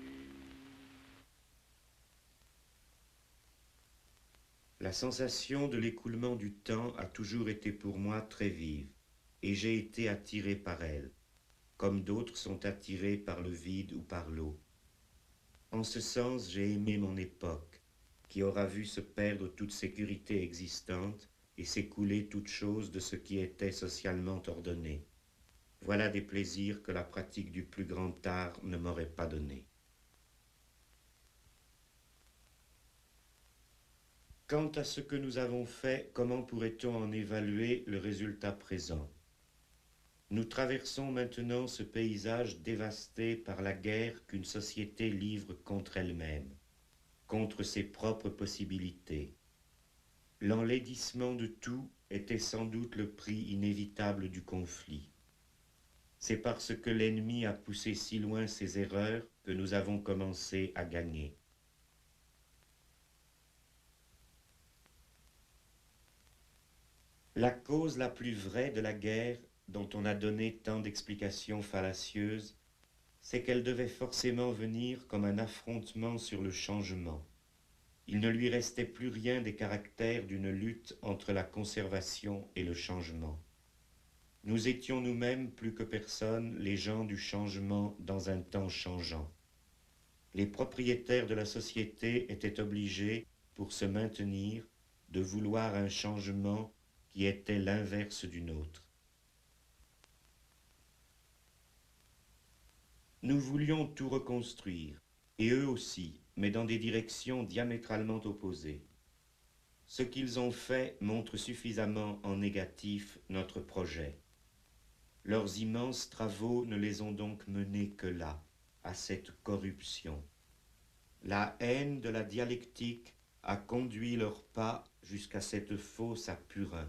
La sensation de l'écoulement du temps a toujours été pour moi très vive, et j'ai été attiré par elle, comme d'autres sont attirés par le vide ou par l'eau. En ce sens, j'ai aimé mon époque, qui aura vu se perdre toute sécurité existante et s'écouler toute chose de ce qui était socialement ordonné. Voilà des plaisirs que la pratique du plus grand art ne m'aurait pas donnés. Quant à ce que nous avons fait, comment pourrait-on en évaluer le résultat présent? Nous traversons maintenant ce paysage dévasté par la guerre qu'une société livre contre elle-même, contre ses propres possibilités. L'enlaidissement de tout était sans doute le prix inévitable du conflit. C'est parce que l'ennemi a poussé si loin ses erreurs que nous avons commencé à gagner. La cause la plus vraie de la guerre, dont on a donné tant d'explications fallacieuses, c'est qu'elle devait forcément venir comme un affrontement sur le changement. Il ne lui restait plus rien des caractères d'une lutte entre la conservation et le changement. Nous étions nous-mêmes plus que personne les gens du changement dans un temps changeant. Les propriétaires de la société étaient obligés, pour se maintenir, de vouloir un changement qui était l'inverse du nôtre. Nous voulions tout reconstruire, et eux aussi, mais dans des directions diamétralement opposées. Ce qu'ils ont fait montre suffisamment en négatif notre projet. Leurs immenses travaux ne les ont donc menés que là, à cette corruption. La haine de la dialectique a conduit leurs pas jusqu'à cette fosse à purin.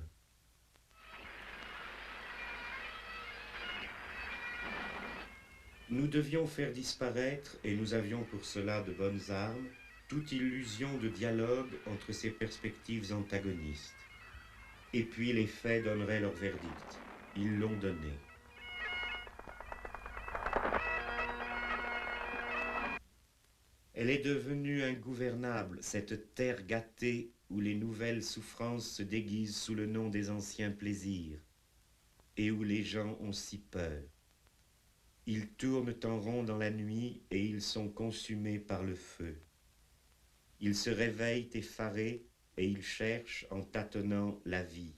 Nous devions faire disparaître, et nous avions pour cela de bonnes armes, toute illusion de dialogue entre ces perspectives antagonistes. Et puis les faits donneraient leur verdict. Ils l'ont donné. Elle est devenue ingouvernable, cette terre gâtée où les nouvelles souffrances se déguisent sous le nom des anciens plaisirs et où les gens ont si peur. Ils tournent en rond dans la nuit et ils sont consumés par le feu. Ils se réveillent effarés et ils cherchent en tâtonnant la vie.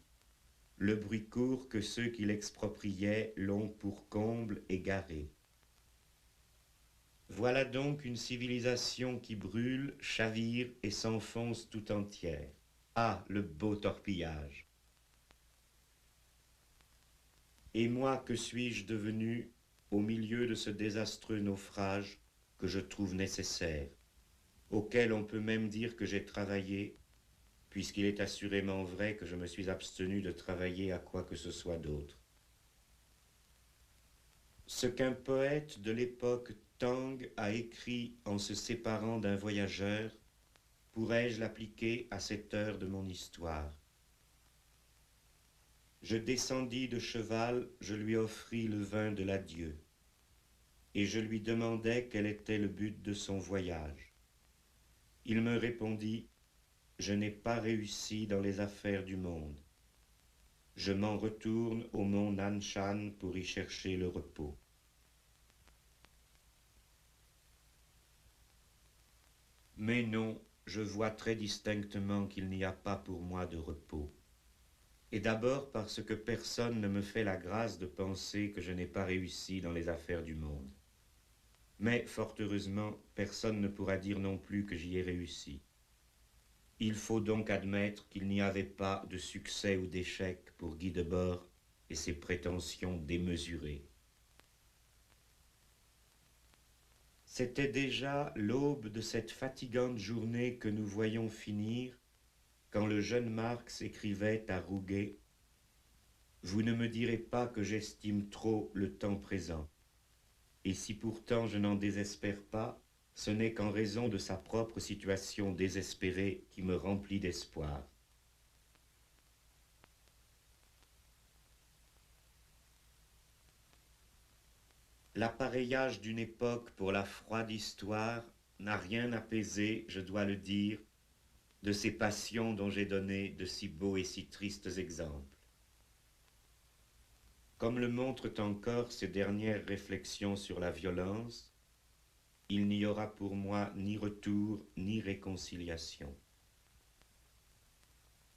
Le bruit court que ceux qui l'expropriaient l'ont pour comble égaré. Voilà donc une civilisation qui brûle, chavire et s'enfonce tout entière. Ah, le beau torpillage! Et moi, que suis-je devenu au milieu de ce désastreux naufrage que je trouve nécessaire, auquel on peut même dire que j'ai travaillé, puisqu'il est assurément vrai que je me suis abstenu de travailler à quoi que ce soit d'autre. Ce qu'un poète de l'époque Tang a écrit en se séparant d'un voyageur, pourrais-je l'appliquer à cette heure de mon histoire? Je descendis de cheval, je lui offris le vin de l'adieu, et je lui demandai quel était le but de son voyage. Il me répondit, « Je n'ai pas réussi dans les affaires du monde. Je m'en retourne au mont Nanshan pour y chercher le repos. » Mais non, je vois très distinctement qu'il n'y a pas pour moi de repos. Et d'abord parce que personne ne me fait la grâce de penser que je n'ai pas réussi dans les affaires du monde. Mais, fort heureusement, personne ne pourra dire non plus que j'y ai réussi. Il faut donc admettre qu'il n'y avait pas de succès ou d'échec pour Guy Debord et ses prétentions démesurées. C'était déjà l'aube de cette fatigante journée que nous voyons finir quand le jeune Marx écrivait à Rouget « Vous ne me direz pas que j'estime trop le temps présent. Et si pourtant je n'en désespère pas, ce n'est qu'en raison de sa propre situation désespérée qui me remplit d'espoir. » L'appareillage d'une époque pour la froide histoire n'a rien apaisé, je dois le dire, de ces passions dont j'ai donné de si beaux et si tristes exemples. Comme le montrent encore ces dernières réflexions sur la violence, il n'y aura pour moi ni retour ni réconciliation.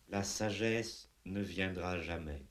La sagesse ne viendra jamais.